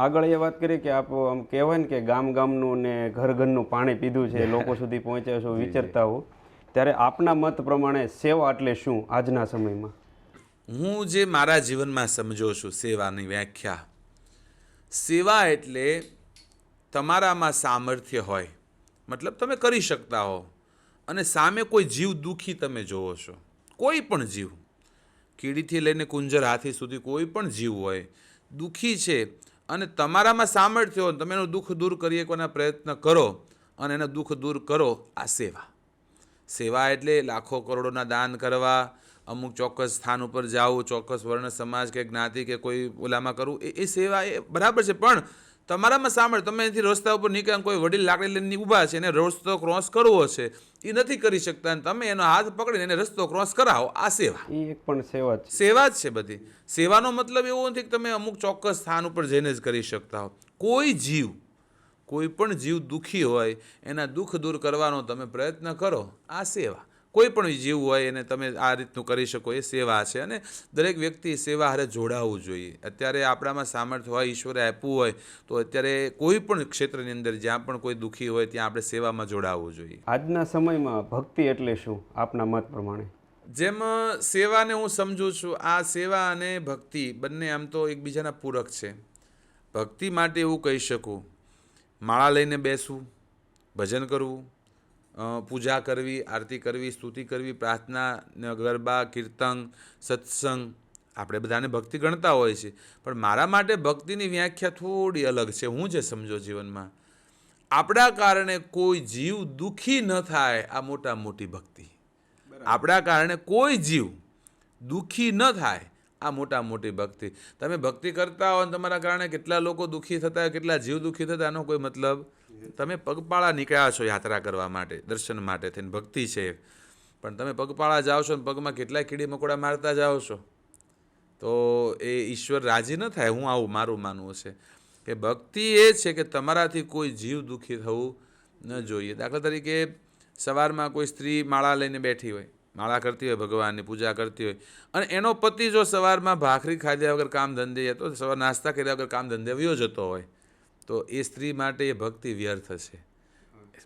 આગળ એ વાત કરીએ કે આપ આમ કહેવાય ને કે ગામનું ને ઘરનું પાણી પીધું છે, લોકો સુધી પહોંચ્યા છો, વિચરતા હો, ત્યારે આપના મત પ્રમાણે સેવા એટલે શું આજના સમયમાં? હું જે મારા જીવનમાં સમજો છું સેવાની વ્યાખ્યા, સેવા એટલે તમારામાં સામર્થ્ય હોય, મતલબ તમે કરી શકતા હો, અને સામે કોઈ જીવ દુઃખી તમે જોવો છો, કોઈ પણ જીવ, કીડીથી લઈને કુંજર હાથી સુધી કોઈ પણ જીવ હોય દુઃખી છે, અને તમારામાં સામર્થ્ય હોય, તમે એનું દુઃખ દૂર કરી શકવાના પ્રયત્ન કરો અને એનું દુઃખ દૂર કરો, આ સેવા. સેવા એટલે લાખો કરોડોના દાન કરવા, અમુક ચોક્કસ સ્થાન ઉપર જવું, ચોક્કસ વર્ણ સમાજ કે જ્ઞાતિ કે કોઈ ઓલામાં કરવું, એ સેવા એ બરાબર છે. પણ તમારામાં સાંભળ, તમે અહીંથી રસ્તા ઉપર નીકળ્યા, કોઈ વડીલ લાકડી લઈને ઊભા છે, એને રસ્તો ક્રોસ કરવો છે, એ નથી કરી શકતા, અને તમે એનો હાથ પકડીને એને રસ્તો ક્રોસ કરાવો, આ સેવા. એ એક પણ સેવા જ સેવા જ છે બધી. સેવાનો મતલબ એવો નથી કે તમે અમુક ચોક્કસ સ્થાન ઉપર જઈને જ કરી શકતા હો. કોઈ પણ જીવ દુઃખી હોય, એના દુઃખ દૂર કરવાનો તમે પ્રયત્ન કરો, આ સેવા. કોઈ પણ જીવ હોય એને તમે આ રીતનું કરી શકો, એ સેવા છે. અને દરેક વ્યક્તિ સેવા હારે જોડાવવું જોઈએ. અત્યારે આપણામાં સામર્થ્ય હોય, ઈશ્વરે આપ્યું હોય, તો અત્યારે કોઈ પણ ક્ષેત્રની અંદર જ્યાં પણ કોઈ દુઃખી હોય ત્યાં આપણે સેવામાં જોડાવવું જોઈએ. આજના સમયમાં ભક્તિ એટલે શું આપના મત પ્રમાણે? જેમ સેવાને હું સમજું છું, આ સેવા અને ભક્તિ બંને આમ તો એકબીજાના પૂરક છે. ભક્તિ માટે એવું કહી શકું, માળા લઈને બેસવું, ભજન કરવું, પૂજા કરવી, આરતી કરવી, સ્તુતિ કરવી, પ્રાર્થના, ગરબા, કીર્તન, સત્સંગ, આપણે બધાને ભક્તિ ગણતા હોય છે. પણ મારા માટે ભક્તિની વ્યાખ્યા થોડી અલગ છે. હું જે સમજો જીવનમાં, આપણા કારણે કોઈ જીવ દુઃખી ન થાય, આ મોટા મોટી ભક્તિ. આપણા કારણે કોઈ જીવ દુઃખી ન થાય, આ મોટા મોટી ભક્તિ. તમે ભક્તિ કરતા હો અને તમારા કારણે કેટલા લોકો દુઃખી થતા હોય, કેટલા જીવ દુઃખી થતા, આનો કોઈ મતલબ. તમે પગપાળા નીકળ્યા છો યાત્રા કરવા માટે, દર્શન માટે થઈને, ભક્તિ છે. પણ તમે પગપાળા જાઓ છો અને પગમાં કેટલાય કીડી મકોડા મારતા જાઓ છો, તો એ ઈશ્વર રાજી ન થાય. હું આવું મારું માનવું છે કે ભક્તિ એ છે કે તમારાથી કોઈ જીવ દુઃખી થવું ન જોઈએ. દાખલા તરીકે સવારમાં કોઈ સ્ત્રી માળા લઈને બેઠી હોય, માળા કરતી હોય, ભગવાનની પૂજા કરતી હોય, અને એનો પતિ જો સવારમાં ભાખરી ખાધ્યા વગર કામ ધંધે, તો સવાર નાસ્તા કર્યા વગર કામ ધંધે વયો જતો હોય, તો એ સ્ત્રી માટે એ ભક્તિ વ્યર્થ છે.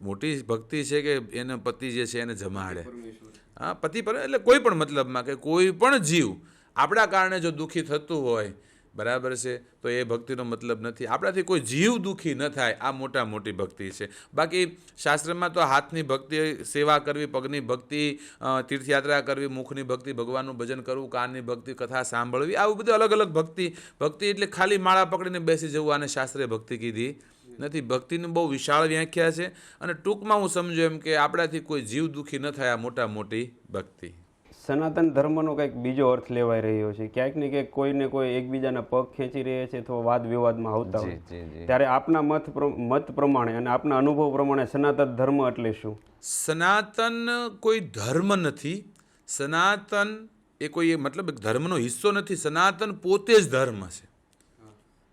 મોટી ભક્તિ છે કે એને પતિ જે છે એને જમાડે. હા, પતિ પર એટલે કોઈ પણ મતલબમાં કે કોઈ પણ જીવ આપણા કારણે જો દુઃખી થતું હોય, બરાબર છે, તો એ ભક્તિનો મતલબ નથી. આપણાથી કોઈ જીવ દુઃખી ન થાય, આ મોટા મોટી ભક્તિ છે. બાકી શાસ્ત્રમાં તો હાથની ભક્તિ સેવા કરવી, પગની ભક્તિ તીર્થયાત્રા કરવી, મુખની ભક્તિ ભગવાનનું ભજન કરવું, કાનની ભક્તિ કથા સાંભળવી, આવું બધું અલગ અલગ ભક્તિ. ભક્તિ એટલે ખાલી માળા પકડીને બેસી જવું, આને શાસ્ત્રે ભક્તિ કીધી નથી. ભક્તિની બહુ વિશાળ વ્યાખ્યા છે. અને ટૂંકમાં હું સમજુ એમ કે આપણાથી કોઈ જીવ દુઃખી ન થાય, આ મોટા મોટી ભક્તિ. સનાતન ધર્મનો કંઈક બીજો અર્થ લેવાઈ રહ્યો છે. ક્યાંક ને ક્યાંક કોઈને કોઈ એકબીજાના પગ ખેંચી રહ્યા છે અથવા વાદ વિવાદમાં આવતા હોય, ત્યારે આપના મત પ્રમાણે અને આપના અનુભવ પ્રમાણે સનાતન ધર્મ એટલે શું? સનાતન કોઈ ધર્મ નથી. સનાતન એ કોઈ મતલબ ધર્મનો હિસ્સો નથી. સનાતન પોતે જ ધર્મ છે.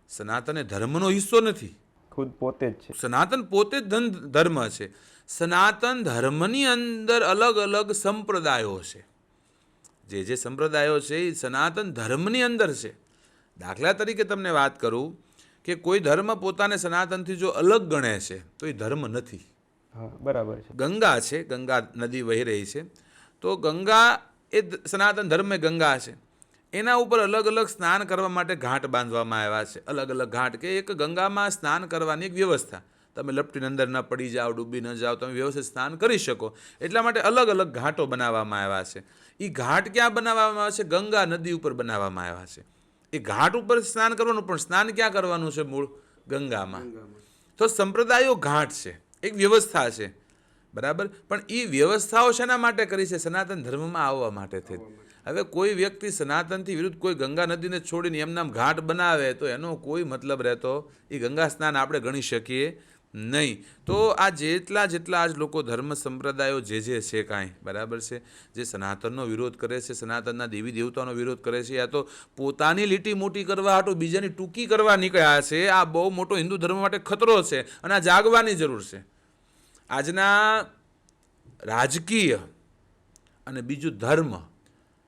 સનાતન એ ધર્મનો હિસ્સો નથી, ખુદ પોતે જ છે. સનાતન પોતે જ ધર્મ છે. સનાતન ધર્મની અંદર અલગ અલગ સંપ્રદાયો છે. જે સંપ્રદાયો છે એ સનાતન ધર્મની અંદર છે. દાખલા તરીકે તમને વાત કરું કે કોઈ ધર્મ પોતાને સનાતનથી જો અલગ ગણે છે તો એ ધર્મ નથી. હા, બરાબર છે. ગંગા છે, ગંગા નદી વહી રહી છે, તો ગંગા એ સનાતન ધર્મ ગંગા છે. એના ઉપર અલગ અલગ સ્નાન કરવા માટે ઘાટ બાંધવામાં આવ્યા છે. અલગ અલગ ઘાટ કે એક ગંગામાં સ્નાન કરવાની એક વ્યવસ્થા. તમે લપટીને અંદર ન પડી જાઓ, ડૂબી ન જાઓ, તમે વ્યવસ્થિત સ્નાન કરી શકો એટલા માટે અલગ અલગ ઘાટો બનાવવામાં આવ્યા છે. એ ઘાટ ક્યાં બનાવવામાં આવ્યા છે? ગંગા નદી ઉપર બનાવવામાં આવ્યા છે. એ ઘાટ ઉપર સ્નાન કરવાનું, પણ સ્નાન ક્યાં કરવાનું છે? મૂળ ગંગામાં. તો સંપ્રદાયો ઘાટ છે, એક વ્યવસ્થા છે, બરાબર. પણ એ વ્યવસ્થાઓ શેના માટે કરી છે? સનાતન ધર્મમાં આવવા માટે થઈ. હવે કોઈ વ્યક્તિ સનાતનથી વિરુદ્ધ કોઈ ગંગા નદીને છોડીને એમનામ ઘાટ બનાવે તો એનો કોઈ મતલબ રહેતો એ ગંગા સ્નાન આપણે ગણી શકીએ નહીં. તો આ જેટલા આજ લોકો ધર્મ સંપ્રદાયો જે છે કાંઈ, બરાબર છે, જે સનાતનનો વિરોધ કરે છે, સનાતનના દેવી દેવતાનો વિરોધ કરે છે, યા તો પોતાની લીટી મોટી કરવા હાટું બીજાની ટૂંકી કરવા નીકળ્યા છે, આ બહુ મોટો હિન્દુ ધર્મ માટે ખતરો છે અને આ જાગવાની જરૂર છે. આજના રાજકીય અને બીજું ધર્મ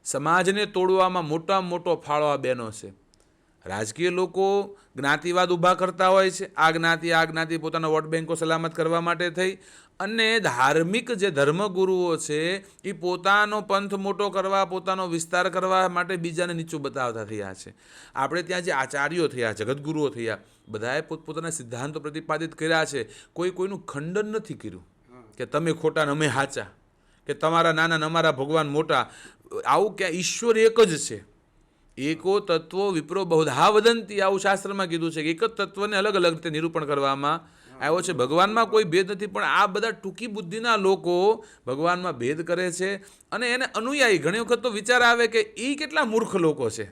સમાજને તોડવામાં મોટામાં મોટો ફાળો આ બેનો છે. રાજકીય લોકો જ્ઞાતિવાદ ઊભા કરતા હોય છે, આ જ્ઞાતિ પોતાના વોટ બેન્કો સલામત કરવા માટે થઈ, અને ધાર્મિક જે ધર્મગુરુઓ છે એ પોતાનો પંથ મોટો કરવા, પોતાનો વિસ્તાર કરવા માટે બીજાને નીચું બતાવતા થયા છે. આપણે ત્યાં જે આચાર્યો થયા, જગતગુરુઓ થયા, બધાએ પોતપોતાના સિદ્ધાંતો પ્રતિપાદિત કર્યા છે. કોઈનું ખંડન નથી કર્યું કે તમે ખોટા ને અમે સાચા, કે તમારા નાના ને અમારા ભગવાન મોટા. આવું ક્યાં? ઈશ્વર એક જ છે. એકો તત્વો વિપ્રો બહુધા વદંતી, આવું શાસ્ત્રમાં કીધું છે કે એક જ તત્વને અલગ અલગ રીતે નિરૂપણ કરવામાં આવ્યો છે. ભગવાનમાં કોઈ ભેદ નથી, પણ આ બધા ટૂંકી બુદ્ધિના લોકો ભગવાનમાં ભેદ કરે છે અને એને અનુયાયી. ઘણી વખત તો વિચાર આવે કે એ કેટલા મૂર્ખ લોકો છે.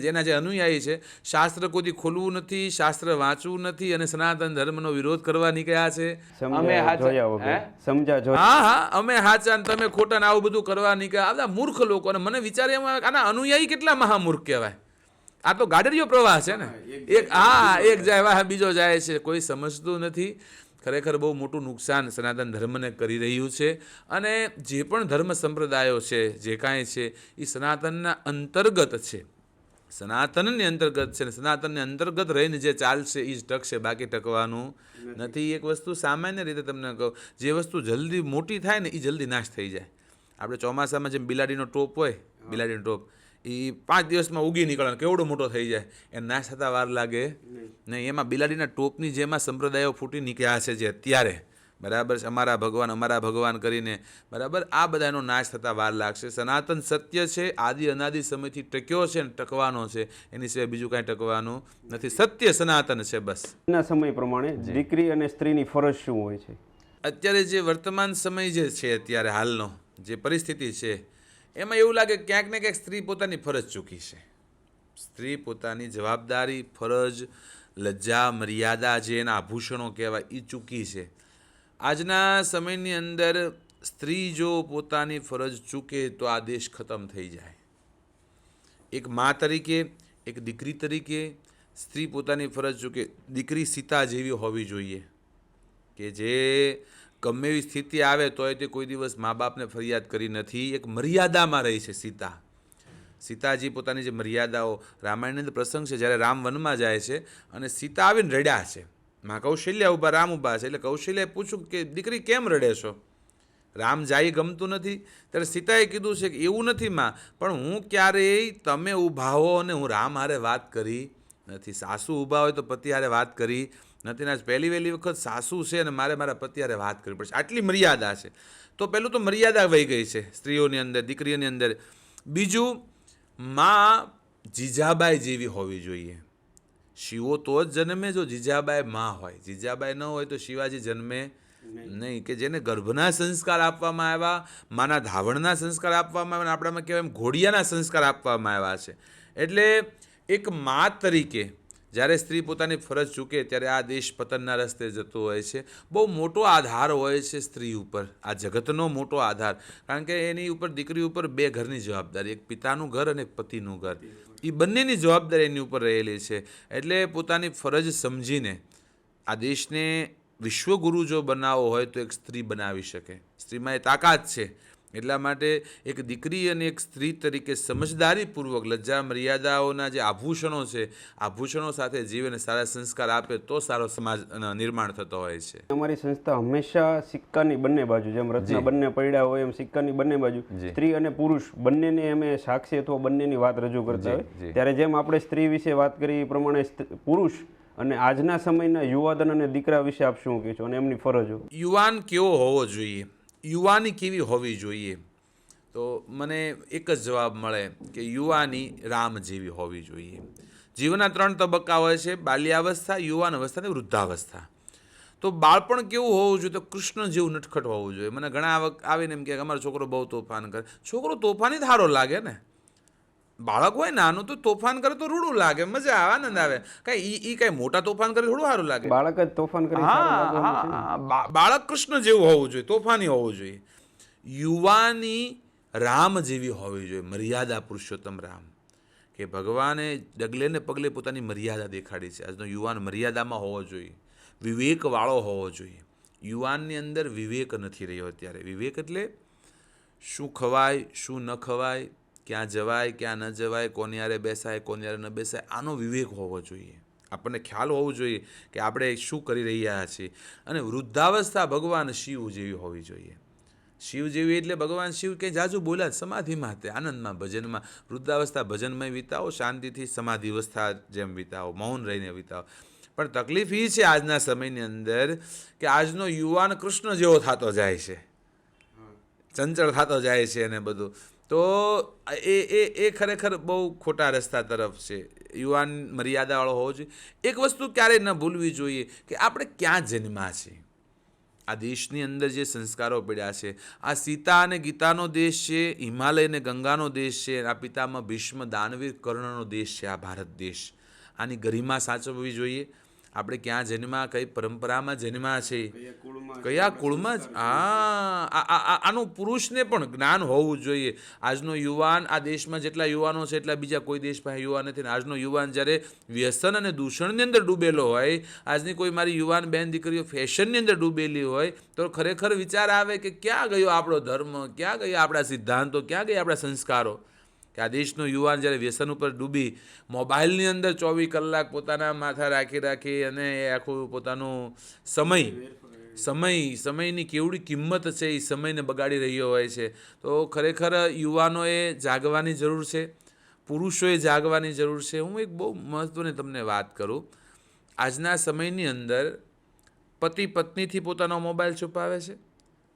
જેના જે અનુયાયી છે, શાસ્ત્ર કોઈ ખોલવું નથી, શાસ્ત્ર વાંચવું નથી અને સનાતન ધર્મનો વિરોધ કરવા નીકળ્યા છે. હા, અમે હાચા તમે ખોટા ને આવું બધું કરવા નીકળ્યા. આ બધા મૂર્ખ લોકો. અને મને વિચાર એમ આવે આના અનુયાયી કેટલા મહામૂર્ખ કહેવાય. આ તો ગાડરિયો પ્રવાહ છે ને. એક જાય બીજો જાય છે, કોઈ સમજતું નથી. ખરેખર બહુ મોટું નુકસાન સનાતન ધર્મને કરી રહ્યું છે. અને જે પણ ધર્મ સંપ્રદાયો છે, જે કાંઈ છે, એ સનાતનના અંતર્ગત છે, સનાતનની અંતર્ગત છે. સનાતનની અંતર્ગત રહીને જે ચાલશે એ જ ટકશે, બાકી ટકવાનું નથી. એક વસ્તુ સામાન્ય રીતે તમને કહું, જે વસ્તુ જલ્દી મોટી થાય ને એ જલ્દી નાશ થઈ જાય. આપણે ચોમાસામાં જેમ બિલાડીનો ટોપ હોય, બિલાડીનો ટોપ એ 5 દિવસમાં ઉગી નીકળે, કેવડો મોટો થઈ જાય, એને નાશ થતાં વાર લાગે નહીં. એમાં બિલાડીના ટોપની જેમાં સંપ્રદાયો ફૂટી નીકળ્યા છે જે અત્યારે, બરાબર છે, અમારા ભગવાન કરીને, બરાબર, આ બધાનો નાશ થતાં વાર લાગશે. સનાતન સત્ય છે, આદિ અનાદિ સમયથી ટક્યો છે ને ટકવાનો છે, એની સિવાય બીજું કાંઈ ટકવાનું નથી. સત્ય સનાતન છે બસ. ના સમય પ્રમાણે દીકરી અને સ્ત્રીની ફરજ શું હોય છે? અત્યારે જે વર્તમાન સમય જે છે, અત્યારે હાલનો જે પરિસ્થિતિ છે, એમાં એવું લાગે ક્યાંક ને ક્યાંક સ્ત્રી પોતાની ફરજ ચૂકી છે. સ્ત્રી પોતાની જવાબદારી, ફરજ, લજ્જા, મર્યાદા, જે એના આભૂષણો કહેવાય, એ ચૂકી છે. આજના સમયની અંદર સ્ત્રી જો પોતાની ફરજ ચૂકે તો આ દેશ ખતમ થઈ જાય. એક મા તરીકે, એક દીકરી તરીકે સ્ત્રી પોતાની ફરજ ચૂકે. દીકરી સીતા જેવી હોવી જોઈએ કે જે ગમે એવી સ્થિતિ આવે તોય તે કોઈ દિવસ મા બાપને ફરિયાદ કરી નથી. એક મર્યાદામાં રહી છે સીતાજી પોતાની જે મર્યાદાઓ. રામાયણની અંદર પ્રસંગ છે જ્યારે રામ વનમાં જાય છે અને સીતા આવીને રડ્યા છે. માં કૌશલ્યા ઊભા, રામ ઊભા છે. એટલે કૌશલ્યાએ પૂછ્યું કે દીકરી કેમ રડે છો? રામ જાય ગમતું નથી. ત્યારે સીતાએ કીધું છે કે એવું નથી માં, પણ હું ક્યારેય તમે ઊભા હો અને હું રામ હારે વાત કરી નથી. સાસુ ઊભા હોય તો પતિ હારે વાત કરી નથી. ને પહેલી વહેલી વખત સાસુ છે અને મારા પતિ હારે વાત કરવી પડશે. આટલી મર્યાદા છે. તો પહેલું તો મર્યાદા વહી ગઈ છે સ્ત્રીઓની અંદર, દીકરીઓની અંદર. બીજું, માં જીજાબાઈ જેવી હોવી જોઈએ. શિવો તો જ જન્મે જો જીજાબાઈ માં હોય. જીજાબાઈ ન હોય તો શિવાજી જન્મે નહીં. કે જેને ગર્ભના સંસ્કાર આપવામાં આવ્યા, માના ધાવણના સંસ્કાર આપવામાં આવ્યા, આપણામાં કહેવાય એમ ઘોડિયાના સંસ્કાર આપવામાં આવ્યા છે. એટલે એક મા તરીકે જ્યારે સ્ત્રી પોતાની ફરજ ચૂકે ત્યારે આ દેશ પતનના રસ્તે જતો હોય છે. બહુ મોટો આધાર હોય છે સ્ત્રી ઉપર, આ જગતનો મોટો આધાર. કારણ કે એની ઉપર, દીકરી ઉપર 2 ઘરની જવાબદારી, એક પિતાનું ઘર અને એક પતિનું ઘર. એ બંનેની જવાબદારી એની ઉપર રહેલી છે. એટલે પોતાની ફરજ સમજીને આ દેશને વિશ્વગુરુ જો બનાવવો હોય તો એક સ્ત્રી બનાવી શકે. સ્ત્રીમાં એ તાકાત છે. એટલા માટે એક દીકરી અને એક સ્ત્રી તરીકે સમજદારીપૂર્વક લજ્જા મર્યાદાઓના જે આભૂષણો છે, આભૂષણો સાથે જીવને સારા સંસ્કાર આપે તો સારો સમાજ નિર્માણ થતો હોય છે. અમારી સંસ્થા હંમેશા સિક્કાની બંને બાજુ, જેમ રત્ન બંને પડ્યા હોય એમ સિક્કાની બંને બાજુ, સ્ત્રી અને પુરુષ બંનેને અમે સાક્ષી અથવા બંનેની વાત રજૂ કરતા હોય. ત્યારે જેમ આપણે સ્ત્રી વિશે વાત કરી એ પ્રમાણે પુરુષ અને આજના સમયના યુવાધન અને દીકરા વિશે આપ શું કહેશો અને એમની ફરજો? યુવાન કેવો હોવો જોઈએ, યુવાની કેવી હોવી જોઈએ? તો મને એક જ જવાબ મળે કે યુવાની રામ જેવી હોવી જોઈએ. જીવનના 3 તબક્કા હોય છે: બાલ્યાવસ્થા, યુવાન અવસ્થા અને વૃદ્ધાવસ્થા. તો બાળપણ કેવું હોવું જોઈએ? તો કૃષ્ણ જેવું નટખટ હોવું જોઈએ. મને ઘણા આવીને એમ કે અમારો છોકરો બહુ તોફાન કરે. છોકરો તોફાની જ સારો લાગે ને. બાળક હોય નાનું તો તોફાન કરે તો રૂડું લાગે, મજા આવે, આનંદ આવે. કઈ મોટા તોફાન કરે થોડું સારું લાગે. બાળક જ તોફાન કરી બાળક કૃષ્ણ જેવું હોવું જોઈએ, તોફાની હોવું જોઈએ. યુવાની રામ જેવી હોવી જોઈએ, મર્યાદા પુરુષોત્તમ રામ. કે ભગવાને ડગલે ને પગલે પોતાની મર્યાદા દેખાડી છે. આજનો યુવાન મર્યાદામાં હોવો જોઈએ, વિવેકવાળો હોવો જોઈએ. યુવાનની અંદર વિવેક નથી રહ્યો અત્યારે. વિવેક એટલે શું ખવાય, શું ન ખવાય, ક્યાં જવાય, ક્યાં ન જવાય, કોની યારે બેસાય, કોની યારે ન બેસાય, આનો વિવેક હોવો જોઈએ. આપણને ખ્યાલ હોવો જોઈએ કે આપણે શું કરી રહ્યા છીએ. અને વૃદ્ધાવસ્થા ભગવાન શિવ જેવી હોવી જોઈએ. શિવ જેવી એટલે ભગવાન શિવ કંઈ જાજુ બોલ્યા, સમાધિમાં તે આનંદમાં, ભજનમાં. વૃદ્ધાવસ્થા ભજનમય વિતાવો, શાંતિથી સમાધિ અવસ્થા જેમ વિતાવો, મૌન રહીને વિતાવો. પણ તકલીફ એ છે આજના સમયની અંદર કે આજનો યુવાન કૃષ્ણ જેવો થતો જાય છે, ચંચળ થતો જાય છે અને બધું. તો એ ખરેખર બહુ ખોટા રસ્તા તરફ છે. યુવાન મર્યાદાવાળો હોવો જોઈએ. એક વસ્તુ ક્યારેય ન ભૂલવી જોઈએ કે આપણે ક્યાં જન્મ્યા છીએ. આ દેશની અંદર જે સંસ્કારો પડ્યા છે, આ સીતા અને ગીતાનો દેશ છે, હિમાલય અને ગંગાનો દેશ છે, આ પિતામાં ભીષ્મ દાનવીર કર્ણનો દેશ છે આ ભારત દેશ. આની ગરિમા સાચવવી જોઈએ. આપણે ક્યાં જન્મ્યા, કઈ પરંપરામાં જન્મ્યા છે, કયા કુળમાં જ આનું પુરુષને પણ જ્ઞાન હોવું જોઈએ. આજનો યુવાન, આ દેશમાં જેટલા યુવાનો છે એટલા બીજા કોઈ દેશ પાસે યુવાન નથી. આજનો યુવાન જ્યારે વ્યસન અને દૂષણની અંદર ડૂબેલો હોય, આજની કોઈ મારી યુવાન બેન દીકરીઓ ફેશનની અંદર ડૂબેલી હોય, તો ખરેખર વિચાર આવે કે ક્યાં ગયો આપણો ધર્મ, ક્યાં ગયા આપણા સિદ્ધાંતો, ક્યાં ગયા આપણા સંસ્કારો. કે આ દેશનો યુવાન જ્યારે વ્યસન ઉપર ડૂબી મોબાઈલની અંદર 24 કલાક પોતાના માથા રાખી અને આખું પોતાનું સમયની કેવડી કિંમત છે એ સમયને બગાડી રહ્યો હોય છે. તો ખરેખર યુવાનોએ જાગવાની જરૂર છે, પુરુષોએ જાગવાની જરૂર છે. હું એક બહુ મહત્ત્વની તમને વાત કરું. આજના સમયની અંદર પતિ પત્નીથી પોતાનો મોબાઈલ છુપાવે છે,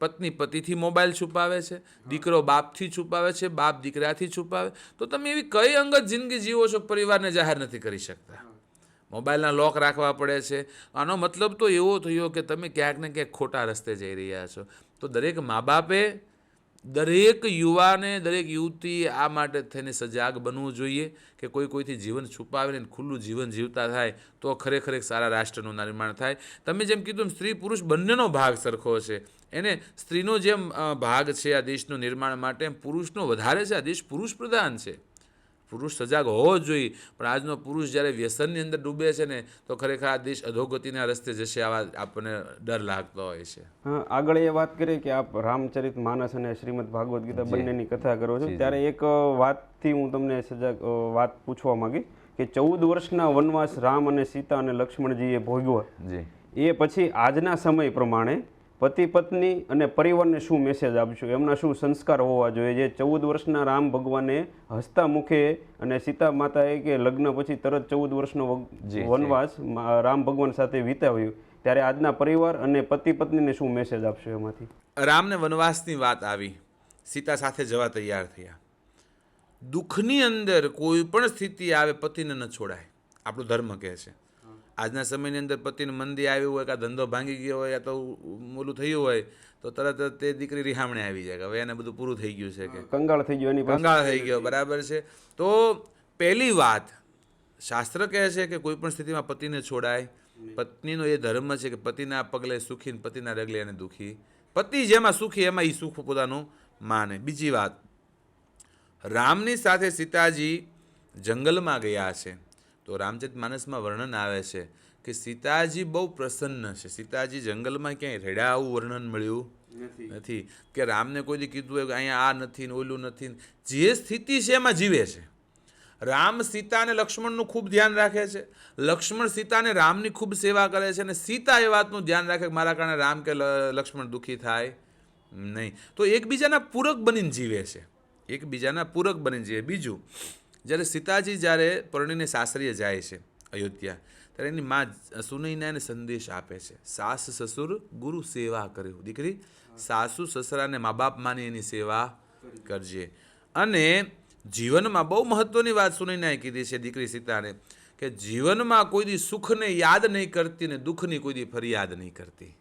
પત્ની પતિથી મોબાઈલ છુપાવે છે, દીકરો બાપથી છુપાવે છે, બાપ દીકરાથી છુપાવે. તો તમે એવી કઈ અંગત જિંદગી જીવો છો પરિવારને જાહેર નથી કરી શકતા? મોબાઈલના લોક રાખવા પડે છે. આનો મતલબ તો એવો થયો કે તમે ક્યાંક ને ક્યાંક ખોટા રસ્તે જઈ રહ્યા છો. તો દરેક મા બાપે, દરેક યુવાને, દરેક યુવતી આ માટે થઈને સજાગ બનવું જોઈએ કે કોઈથી જીવન છુપાવીને ખુલ્લું જીવન જીવતા થાય તો ખરેખર એક સારા રાષ્ટ્રનું નિર્માણ થાય. તમે જેમ કીધું સ્ત્રી પુરુષ બંનેનો ભાગ સરખો છે. એને સ્ત્રીનો જેમ ભાગ છે આ દેશનું નિર્માણ માટે, એમ પુરુષનો વધારે છે. આ દેશ પુરુષ પ્રધાન છે. પુરુષ સજાગ હોવો જ જોઈએ. પણ આજનો પુરુષ જ્યારે વ્યસનની અંદર ડૂબે છે ને તો ખરેખર આ દેશ અધોગતિના રસ્તે જશે, આવા આપણને ડર લાગતો હોય છે. હા, આગળ એ વાત કરીએ કે આપ રામચરિત માનસ અને શ્રીમદ ભાગવત ગીતા બંનેની કથા કરો છો, ત્યારે એક વાતથી હું તમને સજાગ વાત પૂછવા માંગીશ કે 14 વર્ષના વનવાસ રામ અને સીતા અને લક્ષ્મણજીએ ભોગવ્યા, એ પછી આજના સમય પ્રમાણે પતિ પત્ની અને પરિવારને શું મેસેજ આપશો? એમના શું સંસ્કાર હોવા જોઈએ? જે 14 વર્ષના રામ ભગવાને હસતા મુખે અને સીતા માતાએ કે લગ્ન પછી તરત 14 વર્ષનો વનવાસ રામ ભગવાન સાથે વિતાવ્યું, ત્યારે આજના પરિવાર અને પતિ પત્નીને શું મેસેજ આપશો એમાંથી? રામને વનવાસની વાત આવી, સીતા સાથે જવા તૈયાર થયા. દુઃખની અંદર કોઈ પણ સ્થિતિ આવે પતિને ન છોડાય, આપણો ધર્મ કહે છે. આજના સમયની અંદર પતિને મંદી આવ્યું હોય, કાં ધંધો ભાંગી ગયો હોય, યા તો ઓલું થયું હોય, તો તરત તે દીકરી રિહામણે આવી જાય કે હવે એને બધું પૂરું થઈ ગયું છે, કે કંગાળ થઈ ગયો, કંગાળ થઈ ગયો. બરાબર છે. તો પહેલી વાત શાસ્ત્ર કહે છે કે કોઈ પણ સ્થિતિમાં પતિને છોડાય. પત્નીનો એ ધર્મ છે કે પતિના પગલે સુખી ને પતિના ડગલે એને દુઃખી. પતિ જેમાં સુખી એમાં એ સુખ પોતાનું માને. બીજી વાત, રામની સાથે સીતાજી જંગલમાં ગયા છે. તો રામચરિત માનસમાં વર્ણન આવે છે કે સીતાજી બહુ પ્રસન્ન છે. સીતાજી જંગલમાં ક્યાંય રડ્યા આવું વર્ણન મળ્યું નથી કે રામને કોઈ દી કીધું હોય કે અહીંયા આ નથી ને ઓલું નથી. જે સ્થિતિ છે એમાં જીવે છે. રામ સીતા અને લક્ષ્મણનું ખૂબ ધ્યાન રાખે છે. લક્ષ્મણ સીતા અને રામની ખૂબ સેવા કરે છે અને સીતા એ વાતનું ધ્યાન રાખે કે મારા કારણે રામ કે લક્ષ્મણ દુઃખી થાય નહીં. તો એકબીજાના પૂરક બનીને જીવે છે. એકબીજાના પૂરક બનીને જીવે. બીજું, જ્યારે સીતાજી જ્યારે પરણીને સાસરીએ જાય છે અયોધ્યા, ત્યારે એની માં સુનૈનાને સંદેશ આપે છે, સાસ સસુર ગુરુ સેવા કર્યું. દીકરી, સાસુ સસરાને મા બાપ માની એની સેવા કરજે. અને જીવનમાં બહુ મહત્વની વાત સુનૈનાએ કીધી છે દીકરી સીતાને કે જીવનમાં કોઈ દી સુખને યાદ નહીં કરતી ને દુઃખની કોઈ દી ફરિયાદ નહીં કરતી.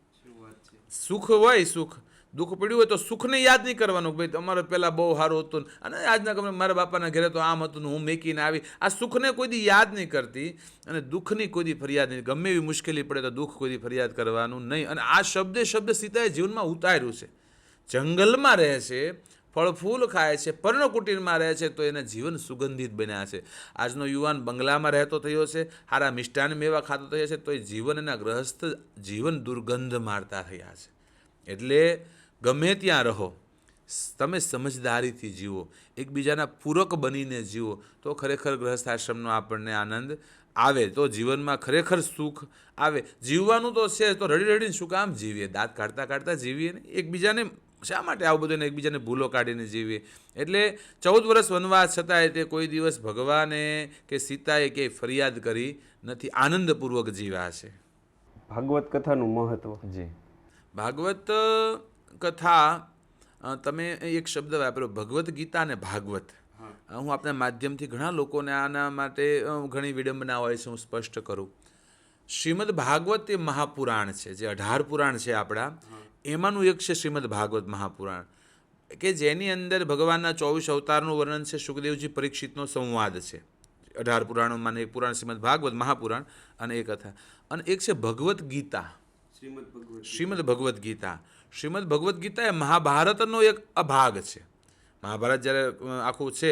સુખ હોય, સુખ દુઃખ પડ્યું હોય તો સુખને યાદ નહીં કરવાનું ભાઈ તમારે પહેલાં બહુ સારું હતું અને આજના ગમે મારા બાપાના ઘરે તો આમ હતું ને હું મેકીને આવી. આ સુખને કોઈ દી યાદ નહીં કરતી અને દુઃખની કોઈ દી ફરિયાદ નહીં. ગમે એવી મુશ્કેલી પડે તો દુઃખ કોઈ દી ફરિયાદ કરવાનું નહીં. અને આ શબ્દ સીતાએ જીવનમાં ઉતાર્યું છે. જંગલમાં રહે છે, ફળ ફૂલ ખાય છે, પર્ણકુટીરમાં રહે છે તો એના જીવન સુગંધિત બન્યા છે. આજનો યુવાન બંગલામાં રહેતો થયો છે, સારા મિષ્ટાન મેવા ખાતો થયો છે તો એ જીવન એના ગ્રહસ્થ જીવન દુર્ગંધ મારતા થયા છે. એટલે ગમે ત્યાં રહો, તમે સમજદારીથી જીવો, એકબીજાના પૂરક બનીને જીવો તો ખરેખર ગ્રહસ્થ આશ્રમનો આપણને આનંદ આવે, તો જીવનમાં ખરેખર સુખ આવે. જીવવાનું તો છે તો રડી રડીને શું કામ જીવીએ? દાંત કાઢતા કાઢતા જીવીએ ને એકબીજાને શા માટે આવું બધું એકબીજાને ભૂલો કાઢીને જીવીએ? એટલે 14 વર્ષ વનવાસ છતાંય તે કોઈ દિવસ ભગવાને કે સીતાએ ક્યાંય ફરિયાદ કરી નથી, આનંદપૂર્વક જીવ્યા છે. ભાગવત કથાનું મહત્વ. જી, ભાગવત કથા, તમે એક શબ્દ વાપર્યો ભગવદ્ ગીતા અને ભાગવત. હું આપણા માધ્યમથી ઘણા લોકોને આના માટે ઘણી વિડંબના હોય છે, હું સ્પષ્ટ કરું. શ્રીમદ ભાગવત એ મહાપુરાણ છે, જે 18 પુરાણ છે આપણા, એમાંનું એક છે શ્રીમદ ભાગવત મહાપુરાણ, કે જેની અંદર ભગવાનના 24 અવતારનું વર્ણન છે. સુખદેવજી પરીક્ષિતનો સંવાદ છે. 18 પુરાણોમાં એક પુરાણ શ્રીમદ ભાગવત મહાપુરાણ અને એ કથા. અને એક છે ભગવદ્ ગીતા, શ્રીમદ ભગવદ્ ગીતા. શ્રીમદ ભગવદ્ ગીતા એ મહાભારતનો એક અભાગ છે. મહાભારત જ્યારે આખું છે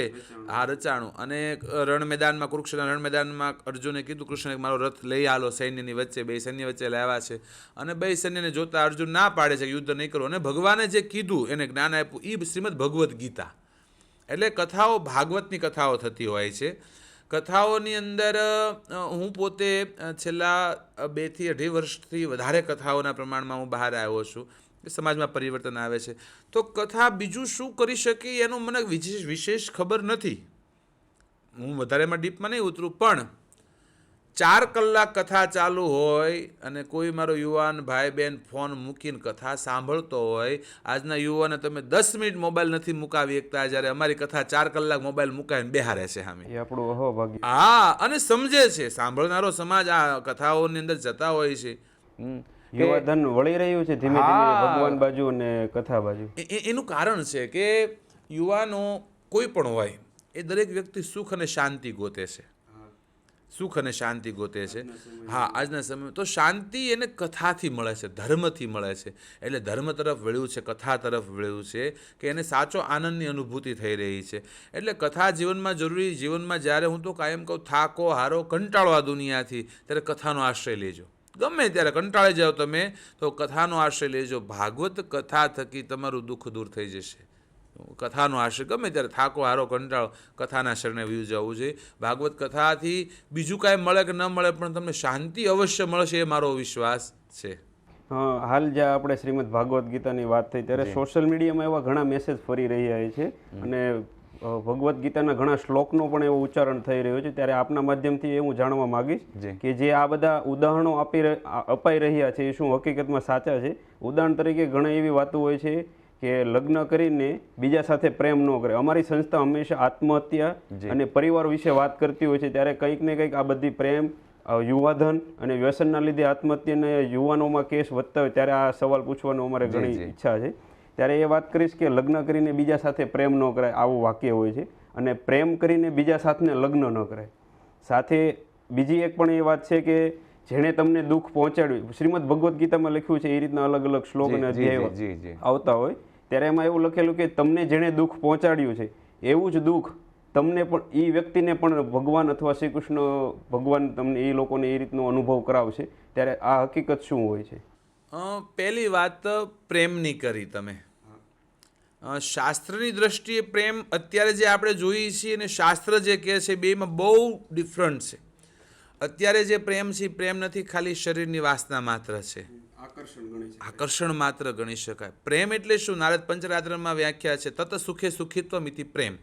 આ રચાણું, અને રણ મેદાનમાં, કુરુક્ષેત્રના રણ મેદાનમાં અર્જુને કીધું કૃષ્ણને મારો રથ લઈ આલો સૈન્યની વચ્ચે, બે સૈન્ય વચ્ચે લાવ્યા છે અને બે સૈન્યને જોતા અર્જુન ના પાડે છે યુદ્ધ નહીં કરો, અને ભગવાને જે કીધું એને જ્ઞાન આપ્યું એ શ્રીમદ ભગવદ્ ગીતા. એટલે કથાઓ ભાગવતની કથાઓ થતી હોય છે. કથાઓની અંદર હું પોતે છેલ્લા 2 થી 2.5 વર્ષથી વધારે કથાઓના પ્રમાણમાં હું બહાર આવ્યો છું. સમાજમાં પરિવર્તન આવે છે તો કથા બીજું શું કરી શકે એનું મને વિશેષ ખબર નથી. હું વધારેમાં ડીપમાં નહીં ઉતરું, પણ 4 કલાક કથા ચાલુ હોય અને કોઈ મારો યુવાન ભાઈ બહેન ફોન મૂકીને કથા સાંભળતો હોય. આજના યુવાને તમે 10 મિનિટ મોબાઈલ નથી મુકાવી શકતા, જ્યારે અમારી કથા 4 કલાક મોબાઈલ મુકાવીને બેહારે છે સામે. એ આપણું અહોભાગ્ય. હા, અને સમજે છે, સાંભળનારો સમાજ આ કથાઓની અંદર જતા હોય છે. યુવાધન વળી રહ્યું છે ધીમે ધીમે ભગવાન બાજુ અને કથા બાજુ. એનું કારણ છે કે યુવાનો કોઈ પણ હોય એ દરેક વ્યક્તિ સુખ અને શાંતિ ગોતે છે. સુખ અને શાંતિ ગોતે છે. હા, આજના સમયમાં તો શાંતિ એને કથાથી મળે છે, ધર્મથી મળે છે. એટલે ધર્મ તરફ વળ્યું છે, કથા તરફ વળ્યું છે કે એને સાચો આનંદની અનુભૂતિ થઈ રહી છે. એટલે કથા જીવનમાં જરૂરી. જીવનમાં જ્યારે હું તો કાયમ કહું થાકો હારો કંટાળો આ દુનિયાથી, ત્યારે કથાનો આશ્રય લેજો. ગમે ત્યારે કંટાળી જાઓ તમે તો કથાનો આશ્રય લેજો. ભાગવત કથા થકી તમારું દુઃખ દૂર થઈ જશે. કથાનો આશ્રય ગમે ત્યારે થાકો હારો કંટાળો કથાના શરણે વયું જવું જોઈએ. ભાગવત કથાથી બીજું કાંઈ મળે કે ન મળે પણ તમને શાંતિ અવશ્ય મળશે, એ મારો વિશ્વાસ છે. હાલ જ્યાં આપણે શ્રીમદ ભાગવત ગીતાની વાત થઈ ત્યારે સોશિયલ મીડિયામાં એવા ઘણા મેસેજ ફરી રહ્યા છે અને ભગવદ્ ગીતાના ઘણા શ્લોકનો પણ એવો ઉચ્ચારણ થઈ રહ્યો છે. ત્યારે આપના માધ્યમથી એ હું જાણવા માંગીશ કે જે આ બધા ઉદાહરણો અપાઈ રહ્યા છે એ શું હકીકતમાં સાચા છે? ઉદાહરણ તરીકે ઘણી એવી વાતો હોય છે કે લગ્ન કરીને બીજા સાથે પ્રેમ ન કરે. અમારી સંસ્થા હંમેશા આત્મહત્યા અને પરિવાર વિશે વાત કરતી હોય છે. ત્યારે કંઈક ને કંઈક આ બધી પ્રેમ, યુવાધન અને વ્યસનના લીધે આત્મહત્યાને યુવાનોમાં કેસ વધતા હોય ત્યારે આ સવાલ પૂછવાનો અમારે ઘણી ઈચ્છા છે. ત્યારે એ વાત કરીશ કે લગ્ન કરીને બીજા સાથે પ્રેમ ન કરાય, આવું વાક્ય હોય છે. અને પ્રેમ કરીને બીજા સાથને લગ્ન ન કરાય. સાથે બીજી એક પણ એ વાત છે કે જેણે તમને દુઃખ પહોંચાડ્યું, શ્રીમદ ભગવદ્ ગીતામાં લખ્યું છે એ રીતના અલગ અલગ શ્લોક અને અધ્યાય આવતા હોય ત્યારે એમાં એવું લખેલું કે તમને જેણે દુઃખ પહોંચાડ્યું છે એવું જ દુઃખ તમને પણ એ વ્યક્તિને પણ ભગવાન અથવા શ્રી કૃષ્ણ ભગવાન તમને એ લોકોને એ રીતનો અનુભવ કરાવશે, ત્યારે આ હકીકત શું હોય છે? પહેલી વાત પ્રેમની કરી તમે. શાસ્ત્રની દ્રષ્ટિએ પ્રેમ અત્યારે જે આપણે જોઈએ છીએ અને શાસ્ત્ર જે કહે છે બેમાં બહુ ડિફરન્ટ છે. અત્યારે જે પ્રેમ છે એ પ્રેમ નથી, ખાલી શરીરની વાસના માત્ર છે, આકર્ષણ માત્ર ગણી શકાય. પ્રેમ એટલે શું? નારદ પંચરાત્રમાં વ્યાખ્યા છે, તત સુખે સુખિત્વમ ઇતિ પ્રેમ.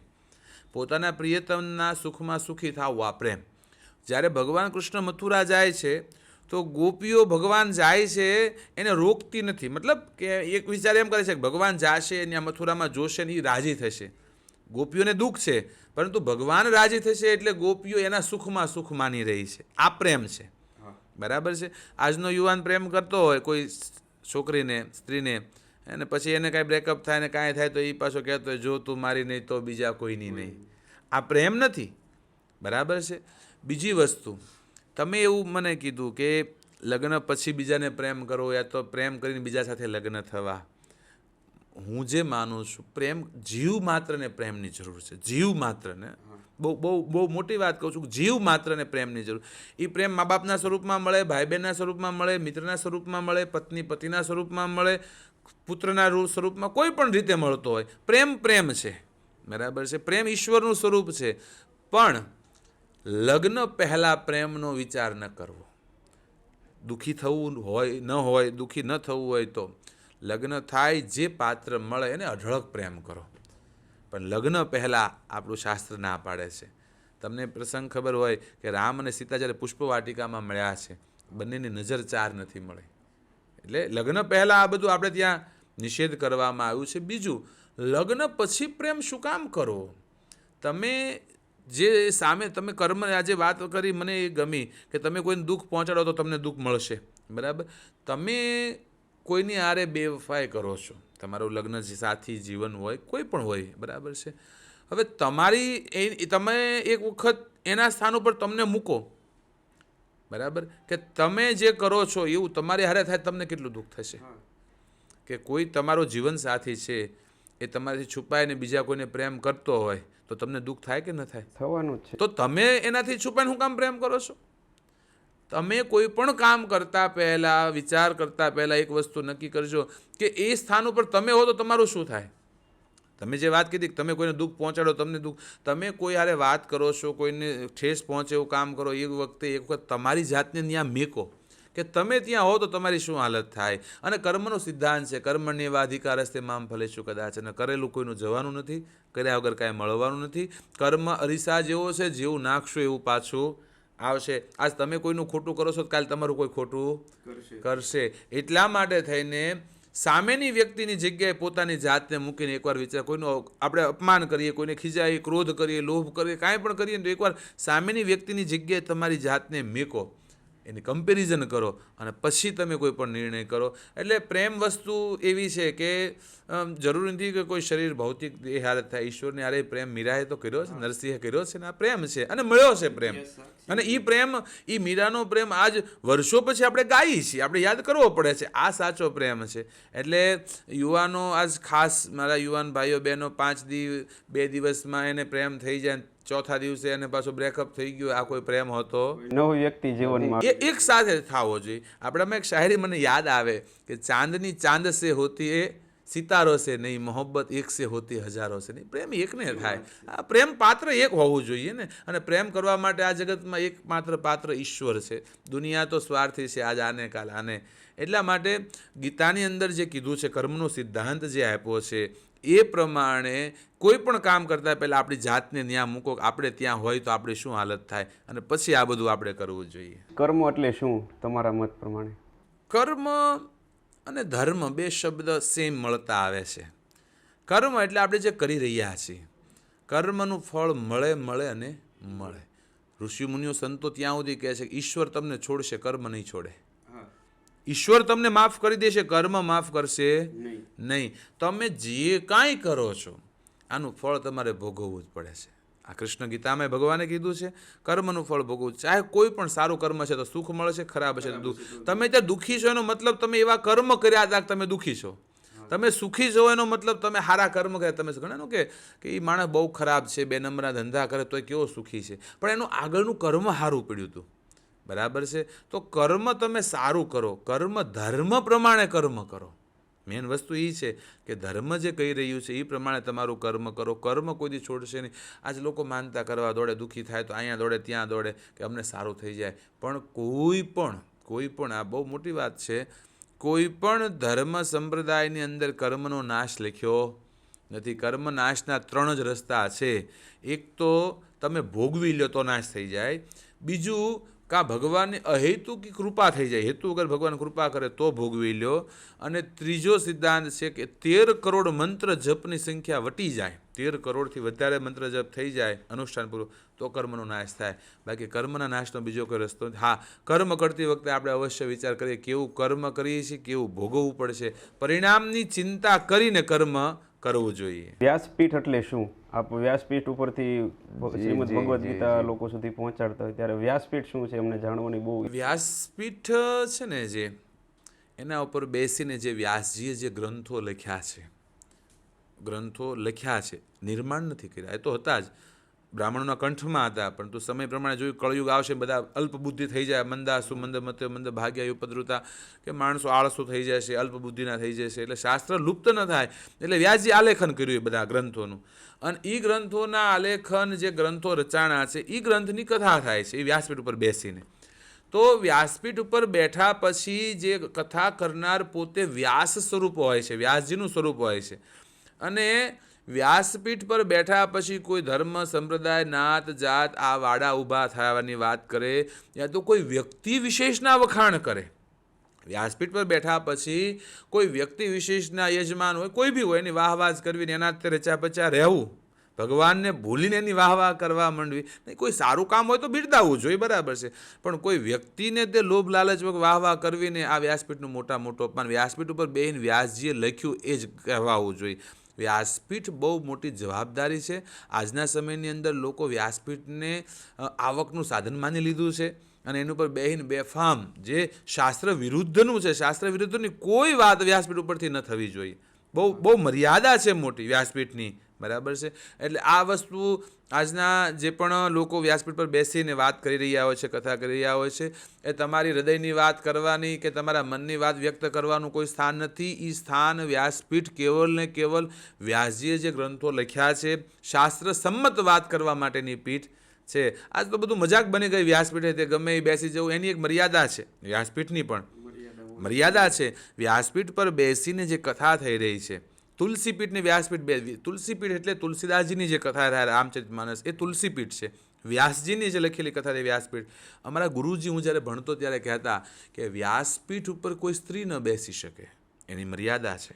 પોતાના પ્રિયતમના સુખમાં સુખી થાવું, આ પ્રેમ. જ્યારે ભગવાન કૃષ્ણ મથુરા જાય છે તો ગોપીઓ ભગવાન જાય છે એને રોકતી નથી. મતલબ કે એક વિચાર એમ કરે છે કે ભગવાન જાશે અને મથુરામાં જોશે ને એ રાજી થશે. ગોપીઓને દુઃખ છે, પરંતુ ભગવાન રાજી થશે એટલે ગોપીઓ એના સુખમાં સુખ માની રહી છે. આ પ્રેમ છે, બરાબર છે. આજનો યુવાન પ્રેમ કરતો હોય કોઈ છોકરીને, સ્ત્રીને, અને પછી એને કાંઈ બ્રેકઅપ થાય ને કાંઈ થાય તો એ પાછો કહેતો હોય જો તું મારી નહીં તો બીજા કોઈની નહીં. આ પ્રેમ નથી, બરાબર છે. બીજી વસ્તુ, તમે એવું મને કીધું કે લગ્ન પછી બીજાને પ્રેમ કરો યા તો પ્રેમ કરીને બીજા સાથે લગ્ન થવા. હું જે માનું છું, પ્રેમ જીવ માત્રને પ્રેમની જરૂર છે. જીવ માત્રને, બહુ બહુ બહુ મોટી વાત કહું છું, જીવ માત્રને પ્રેમની જરૂર. એ પ્રેમ મા બાપના સ્વરૂપમાં મળે, ભાઈ બહેનના સ્વરૂપમાં મળે, મિત્રના સ્વરૂપમાં મળે, પત્ની પતિના સ્વરૂપમાં મળે, પુત્રના સ્વરૂપમાં કોઈ પણ રીતે મળતો હોય. પ્રેમ પ્રેમ છે, બરાબર છે. પ્રેમ ઈશ્વરનું સ્વરૂપ છે. પણ લગ્ન પહેલાં પ્રેમનો વિચાર ન કરવો. દુઃખી થવું હોય ન હોય, દુઃખી ન થવું હોય તો લગ્ન થાય જે પાત્ર મળે એને અઢળક પ્રેમ કરો. પણ લગ્ન પહેલાં આપણું શાસ્ત્ર ના પાડે છે. તમને પ્રસંગ ખબર હોય કે રામ અને સીતા જ્યારે પુષ્પવાટિકામાં મળ્યા છે, બંનેની નજર ચાર નથી મળી. એટલે લગ્ન પહેલાં આ બધું આપણે ત્યાં નિષેધ કરવામાં આવ્યું છે. બીજું, લગ્ન પછી પ્રેમ શું કામ કરવો? તમે જે સામે તમે કર્મ આજે વાત કરી મને એ ગમી કે તમે કોઈને દુઃખ પહોંચાડો તો તમને દુઃખ મળશે, બરાબર. તમે કોઈની આરે બેવફાઈ કરો છો, તમારું લગ્ન સાથી જીવન હોય, કોઈ પણ હોય, બરાબર છે. હવે તમે એક વખત એના સ્થાન ઉપર તમને મૂકો, બરાબર, કે તમે જે કરો છો એવું તમારી હારે થાય, તમને કેટલું દુઃખ થશે. કે કોઈ તમારો જીવન સાથી છે એ તમારાથી છુપાઈને બીજા કોઈને પ્રેમ કરતો હોય તો તમને દુઃખ થાય કે ન થાય? થવાનું જ છે. તો તમે એનાથી છુપાઈને શું કામ પ્રેમ કરો છો? તમે કોઈ પણ કામ કરતા પહેલાં, વિચાર કરતા પહેલાં એક વસ્તુ નક્કી કરજો કે એ સ્થાન ઉપર તમે હો તો તમારું શું થાય. તમે જે વાત કીધી કે તમે કોઈને દુઃખ પહોંચાડો, તમને દુઃખ, તમે કોઈ હારે વાત કરો છો, કોઈને ઠેસ પહોંચે એવું કામ કરો, એ વખતે એક વખત તમારી જાતને ત્યાં મેકો કે તમે ત્યાં હો તો તમારી શું હાલત થાય. અને કર્મનો સિદ્ધાંત છે, કર્મણ્યેવાધિકાર હસ્તે મામ ફલેષુ કદાચ. અને કરેલું કોઈનું જવાનું નથી, કર્યા વગર કાંઈ મળવાનું નથી. કર્મ અરીસા જેવો છે, જેવું નાખશો એવું પાછું આવશે. આજ તમે કોઈનું ખોટું કરો છો તો કાલે તમારું કોઈ ખોટું કરશે. એટલા માટે થઈને સામેની વ્યક્તિની જગ્યાએ પોતાની જાતને મૂકીને એકવાર વિચાર, કોઈનું આપણે અપમાન કરીએ, કોઈને ખીજાઈએ, ક્રોધ કરીએ, લોભ કરીએ, કાંઈ પણ કરીએ તો એકવાર સામેની વ્યક્તિની જગ્યાએ તમારી જાતને મેકો, એની કમ્પેરિઝન કરો અને પછી તમે કોઈ પણ નિર્ણય કરો. એટલે પ્રેમ વસ્તુ એવી છે કે જરૂરી નથી કે કોઈ શરીર ભૌતિક દેહ હારે થાય. ઈશ્વરને હારે પ્રેમ મીરાએ તો કર્યો છે, નરસિંહે કર્યો છે ને આ પ્રેમ છે અને મળ્યો છે પ્રેમ. અને એ પ્રેમ, એ મીરાનો પ્રેમ આજ વર્ષો પછી આપણે ગાઈએ છીએ, આપણે યાદ કરવો પડે છે. આ સાચો પ્રેમ છે. એટલે યુવાનો આજ ખાસ મારા યુવાન ભાઈઓ બહેનો 2 દિવસમાં એને પ્રેમ થઈ જાય, ચોથા દિવસે એને પાછો બ્રેકઅપ થઈ ગયો, આ કોઈ પ્રેમ હતો? નવો વ્યક્તિ જીવનમાં એ એક સાથે થવો જોઈએ. આપણામાં એક શાયરી મને યાદ આવે કે ચાંદની ચાંદ સે હોતી એ સિતારો સે નહીં, મોહબ્બત એક સે હોતી હજારો સે નહીં. પ્રેમ એકને થાય. આ પ્રેમ પાત્ર એક હોવું જોઈએ ને. અને પ્રેમ કરવા માટે આ જગતમાં એકમાત્ર પાત્ર ઈશ્વર છે. દુનિયા તો સ્વાર્થી છે, આજ આને કાલ આને. એટલા માટે ગીતાની અંદર જે કીધું છે, કર્મનો સિદ્ધાંત જે આપ્યો છે, એ પ્રમાણે કોઈ પણ કામ કરતાં પહેલાં આપણી જાતને ત્યાં મૂકો, આપણે ત્યાં હોય તો આપણી શું હાલત થાય, અને પછી આ બધું આપણે કરવું જોઈએ. કર્મ એટલે શું તમારા મત પ્રમાણે? કર્મ અને ધર્મ બે શબ્દ સેમ મળતા આવે છે. કર્મ એટલે આપણે જે કરી રહ્યા છીએ, કર્મનું ફળ મળે અને મળે. ઋષિ મુનિઓ સંતો ત્યાં સુધી કહે છે કે ઈશ્વર તમને છોડશે, કર્મ નહીં છોડે. ઈશ્વર તમને માફ કરી દેશે, કર્મ માફ કરશે નહીં. તમે જે કાંઈ કરો છો આનું ફળ તમારે ભોગવવું જ પડે છે. આ કૃષ્ણ ગીતામાં ભગવાને કીધું છે, કર્મનું ફળ ભોગવવું. ચાહે કોઈ પણ સારું કર્મ છે તો સુખ મળે છે, ખરાબ છે તો દુઃખ. તમે ત્યાં દુઃખી છો એનો મતલબ તમે એવા કર્મ કર્યા હતા કે તમે દુઃખી છો. તમે સુખી છો એનો મતલબ તમે સારા કર્મ કરે. તમે ગણો કે એ માણસ બહુ ખરાબ છે, 2 નંબરના ધંધા કરે તો એ કેવો સુખી છે, પણ એનું આગળનું કર્મ સારું પડ્યું હતું. બરાબર છે? તો કર્મ તમે સારું કરો, કર્મ ધર્મ પ્રમાણે કર્મ કરો. મેન વસ્તુ એ છે કે ધર્મ જે કહી રહ્યું છે એ પ્રમાણે તમારું કર્મ કરો. કર્મ કોઈ દી છોડશે નહીં. આજ લોકો માનતા કરવા દોડે, દુઃખી થાય તો અહીંયા દોડે ત્યાં દોડે કે અમને સારું થઈ જાય. પણ કોઈ પણ આ બહુ મોટી વાત છે, કોઈ પણ ધર્મ સંપ્રદાયની અંદર કર્મનો નાશ લખ્યો નથી. કર્મ નાશના 3 જ રસ્તા છે. એક તો તમે ભોગવી લો તો નાશ થઈ જાય, બીજું કાં ભગવાનની અહેતુકી કૃપા થઈ જાય, હેતુ વગર ભગવાન કૃપા કરે તો ભોગવી લો, અને ત્રીજો સિદ્ધાંત છે કે 13 કરોડ મંત્ર જપની સંખ્યા વટી જાય, 13 કરોડથી વધારે મંત્ર જપ થઈ જાય અનુષ્ઠાનપૂર્વક તો કર્મનો નાશ થાય. બાકી કર્મના નાશનો બીજો કોઈ રસ્તો નથી. હા, કર્મ કરતી વખતે આપણે અવશ્ય વિચાર કરીએ કેવું કર્મ કરીએ છીએ, કેવું ભોગવવું પડશે, પરિણામની ચિંતા કરીને કર્મ કરવું જોઈએ. વ્યાસપીઠ એટલે શું? આપ વ્યાસપીઠ ઉપરથી શ્રીમદ ભગવદ્ ગીતા લોકો સુધી પહોંચાડતા હોય ત્યારે વ્યાસપીઠ શું છે એમને જાણવાની બહુ. વ્યાસપીઠ છે ને, જે એના ઉપર બેસીને જે વ્યાસજીએ જે ગ્રંથો લખ્યા છે, નિર્માણ નથી કર્યા, એ તો હતા જ, બ્રાહ્મણોના કંઠમાં હતા, પરંતુ સમય પ્રમાણે જોયું કળયુગ આવશે, બધા અલ્પબુદ્ધિ થઈ જાય, મંદાસુ મંદ મત્ય મંદ ભાગ્યા ઉપદ્રુતા, કે માણસો આળસુ થઈ જશે, અલ્પબુદ્ધિના થઈ જશે, એટલે શાસ્ત્ર લુપ્ત ન થાય એટલે વ્યાસજી આલેખન કર્યું એ બધા ગ્રંથોનું. અને એ ગ્રંથોના આલેખન જે ગ્રંથો રચાણા છે એ ગ્રંથની કથા થાય છે એ વ્યાસપીઠ ઉપર બેસીને. તો વ્યાસપીઠ ઉપર બેઠા પછી જે કથા કરનાર પોતે વ્યાસ સ્વરૂપ હોય છે, વ્યાસજીનું સ્વરૂપ હોય છે. અને વ્યાસપીઠ પર બેઠા પછી કોઈ ધર્મ સંપ્રદાય નાત જાત આ વાડા ઊભા થવાની વાત કરે, યા તો કોઈ વ્યક્તિ વિશેષના વખાણ કરે. વ્યાસપીઠ પર બેઠા પછી કોઈ વ્યક્તિ વિશેષના યજમાન હોય, કોઈ બી હોય, એની વાહવાજ કરવી, એના રચા પચા રહેવું, ભગવાનને ભૂલીને એની વાહવાહ કરવા માંડવી નહીં. કોઈ સારું કામ હોય તો બિરદાવવું જોઈએ, બરાબર છે, પણ કોઈ વ્યક્તિને તે લોભ લાલચ વાહવાહ કરવીને આ વ્યાસપીઠનું મોટું અપમાન. વ્યાસપીઠ ઉપર બેહીને વ્યાસજીએ લખ્યું એ જ કહેવાવું જોઈએ. વ્યાસપીઠ બહુ મોટી જવાબદારી છે. આજના સમયની અંદર લોકો વ્યાસપીઠને આવકનું સાધન માની લીધું છે અને એની ઉપર બેહીને બેફામ જે શાસ્ત્ર વિરુદ્ધનું છે, શાસ્ત્ર વિરુદ્ધની કોઈ વાત વ્યાસપીઠ ઉપરથી ન થવી જોઈએ. બહુ મર્યાદા છે મોટી વ્યાસપીઠની, બરાબર છે. એટલે આ વસ્તુ આજના જે પણ લોકો વ્યાસપીઠ પર બેસીને વાત કરી રહ્યા હોય છે, કથા કરી રહ્યા હોય છે, એ તમારી હૃદયની વાત કરવાની કે તમારા મનની વાત વ્યક્ત કરવાનું કોઈ સ્થાન નથી. એ સ્થાન વ્યાસપીઠ કેવલ ને કેવલ વ્યાસજીએ જે ગ્રંથો લખ્યા છે, શાસ્ત્ર સંમત વાત કરવા માટેની પીઠ છે. આજ તો બધું મજાક બની ગઈ વ્યાસપીઠે, તે ગમે એ બેસી જવું, એની એક મર્યાદા છે, વ્યાસપીઠની પણ મર્યાદા છે. વ્યાસપીઠ પર બેસીને જે કથા થઈ રહી છે, તુલસીપીઠની વ્યાસપીઠ, તુલસીપીઠ એટલે તુલસીદાસજીની જે કથા થાય રામચરિતમાનસ, એ તુલસીપીઠ છે. વ્યાસજીની જે લખેલી કથા છે વ્યાસપીઠ. અમારા ગુરુજી, હું જ્યારે ભણતો ત્યારે કહેતા કે વ્યાસપીઠ ઉપર કોઈ સ્ત્રી ન બેસી શકે, એની મર્યાદા છે,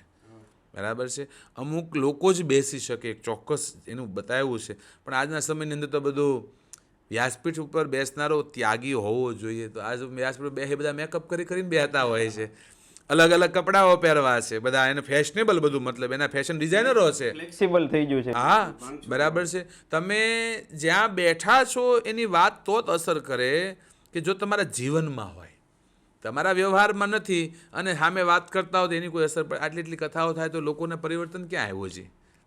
બરાબર છે. અમુક લોકો જ બેસી શકે, ચોક્કસ એનું બતાવ્યું છે. પણ આજના સમયની અંદર તો બધું વ્યાસપીઠ ઉપર બેસનારો ત્યાગી હોવો જોઈએ. તો આજ વ્યાસપીઠ બે બધા મેકઅપ કરીને બેસતા હોય છે, અલગ અલગ કપડાઓ પહેરવા છે, બધા એને ફેશનેબલ બધું, મતલબ એના ફેશન ડિઝાઇનરો છે, ફ્લેક્સિબલ થઈ ગયું છે. હા, બરાબર છે. તમે જ્યાં બેઠા છો એની વાત તો જ અસર કરે કે જો તમારા જીવનમાં હોય, તમારા વ્યવહારમાં નથી અને સામે વાત કરતા હોય તો એની કોઈ અસર પડે. એટલી કથાઓ થાય તો લોકોને પરિવર્તન ક્યાં આવ્યું છે,